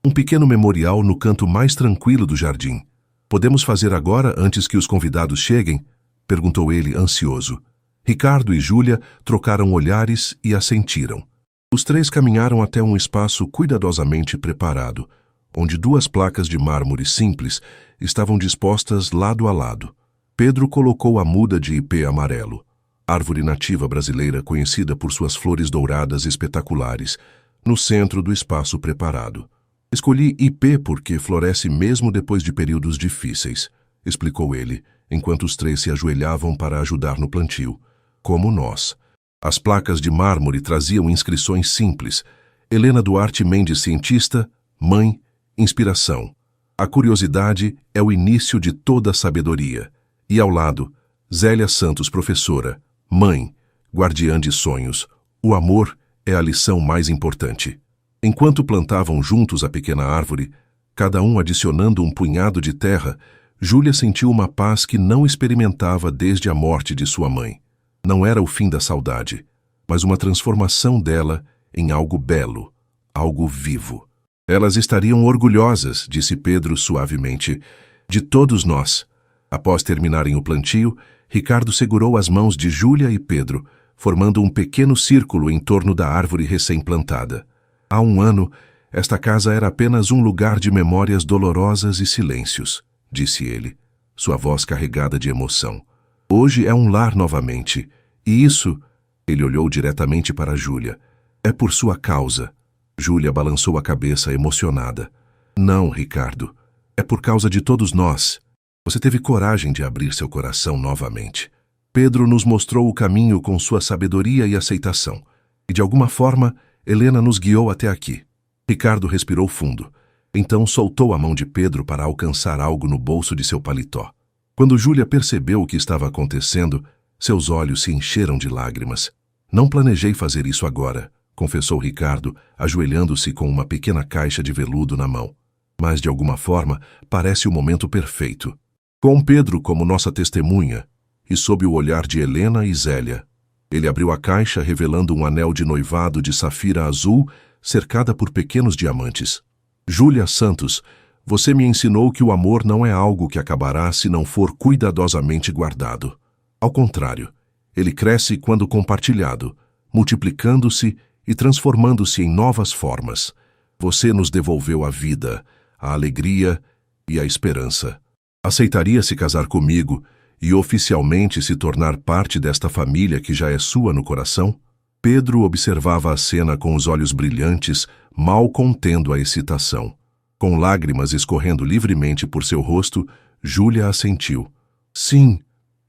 Um pequeno memorial no canto mais tranquilo do jardim. "Podemos fazer agora, antes que os convidados cheguem?" perguntou ele, ansioso. Ricardo e Júlia trocaram olhares e assentiram. Os três caminharam até um espaço cuidadosamente preparado, onde 2 placas de mármore simples estavam dispostas lado a lado. Pedro colocou a muda de ipê amarelo, árvore nativa brasileira conhecida por suas flores douradas espetaculares, no centro do espaço preparado. "Escolhi ipê porque floresce mesmo depois de períodos difíceis", explicou ele, enquanto os 3 se ajoelhavam para ajudar no plantio. "Como nós." As placas de mármore traziam inscrições simples: Helena Duarte Mendes, cientista, mãe, inspiração. A curiosidade é o início de toda a sabedoria. E ao lado, Zélia Santos, professora, mãe, guardiã de sonhos. O amor é a lição mais importante. Enquanto plantavam juntos a pequena árvore, cada um adicionando um punhado de terra, Júlia sentiu uma paz que não experimentava desde a morte de sua mãe. Não era o fim da saudade, mas uma transformação dela em algo belo, algo vivo. "Elas estariam orgulhosas", disse Pedro suavemente, "de todos nós." Após terminarem o plantio, Ricardo segurou as mãos de Júlia e Pedro, formando um pequeno círculo em torno da árvore recém-plantada. "Há um ano, esta casa era apenas um lugar de memórias dolorosas e silêncios", disse ele, sua voz carregada de emoção. "Hoje é um lar novamente, e isso," ele olhou diretamente para Júlia, "é por sua causa." Júlia balançou a cabeça emocionada. "Não, Ricardo, é por causa de todos nós. Você teve coragem de abrir seu coração novamente. Pedro nos mostrou o caminho com sua sabedoria e aceitação, e de alguma forma, Helena nos guiou até aqui." Ricardo respirou fundo, então soltou a mão de Pedro para alcançar algo no bolso de seu paletó. Quando Júlia percebeu o que estava acontecendo, seus olhos se encheram de lágrimas. "Não planejei fazer isso agora", confessou Ricardo, ajoelhando-se com uma pequena caixa de veludo na mão. mas de alguma forma parece o momento perfeito. Com Pedro como nossa testemunha, e sob o olhar de Helena e Zélia, ele abriu a caixa revelando um anel de noivado de safira azul cercada por pequenos diamantes. Júlia Santos, você me ensinou que o amor não é algo que acabará se não for cuidadosamente guardado. Ao contrário, ele cresce quando compartilhado, multiplicando-se e transformando-se em novas formas. Você nos devolveu a vida, a alegria e a esperança. Aceitaria se casar comigo e oficialmente se tornar parte desta família que já é sua no coração? Pedro observava a cena com os olhos brilhantes, mal contendo a excitação. Com lágrimas escorrendo livremente por seu rosto, Júlia assentiu. Sim,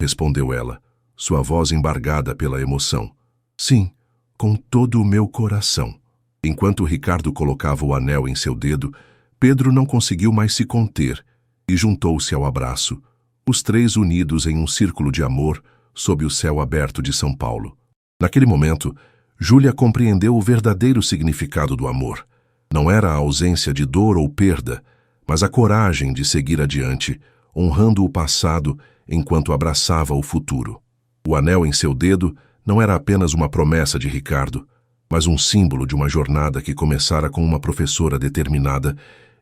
respondeu ela, sua voz embargada pela emoção. Sim, com todo o meu coração. Enquanto Ricardo colocava o anel em seu dedo, Pedro não conseguiu mais se conter e juntou-se ao abraço, os três unidos em um círculo de amor sob o céu aberto de São Paulo. Naquele momento, Júlia compreendeu o verdadeiro significado do amor. Não era a ausência de dor ou perda, mas a coragem de seguir adiante, honrando o passado enquanto abraçava o futuro. O anel em seu dedo não era apenas uma promessa de Ricardo, mas um símbolo de uma jornada que começara com uma professora determinada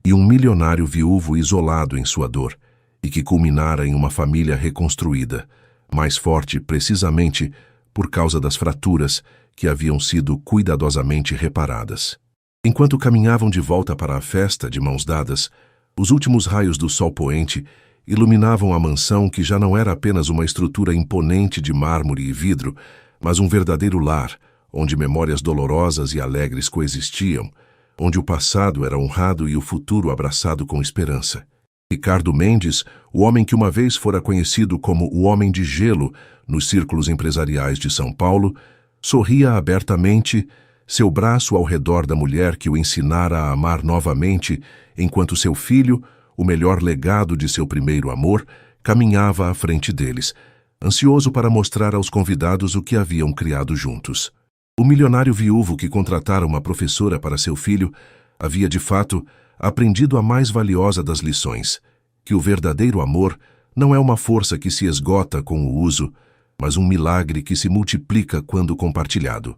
e um milionário viúvo isolado em sua dor, e que culminara em uma família reconstruída, mais forte precisamente por causa das fraturas que haviam sido cuidadosamente reparadas. Enquanto caminhavam de volta para a festa de mãos dadas, os últimos raios do sol poente iluminavam a mansão que já não era apenas uma estrutura imponente de mármore e vidro, mas um verdadeiro lar, onde memórias dolorosas e alegres coexistiam, onde o passado era honrado e o futuro abraçado com esperança. Ricardo Mendes, o homem que uma vez fora conhecido como o Homem de Gelo nos círculos empresariais de São Paulo, sorria abertamente, seu braço ao redor da mulher que o ensinara a amar novamente, enquanto seu filho, o melhor legado de seu primeiro amor, caminhava à frente deles, ansioso para mostrar aos convidados o que haviam criado juntos. O milionário viúvo que contratara uma professora para seu filho havia, de fato, aprendido a mais valiosa das lições, que o verdadeiro amor não é uma força que se esgota com o uso, mas um milagre que se multiplica quando compartilhado.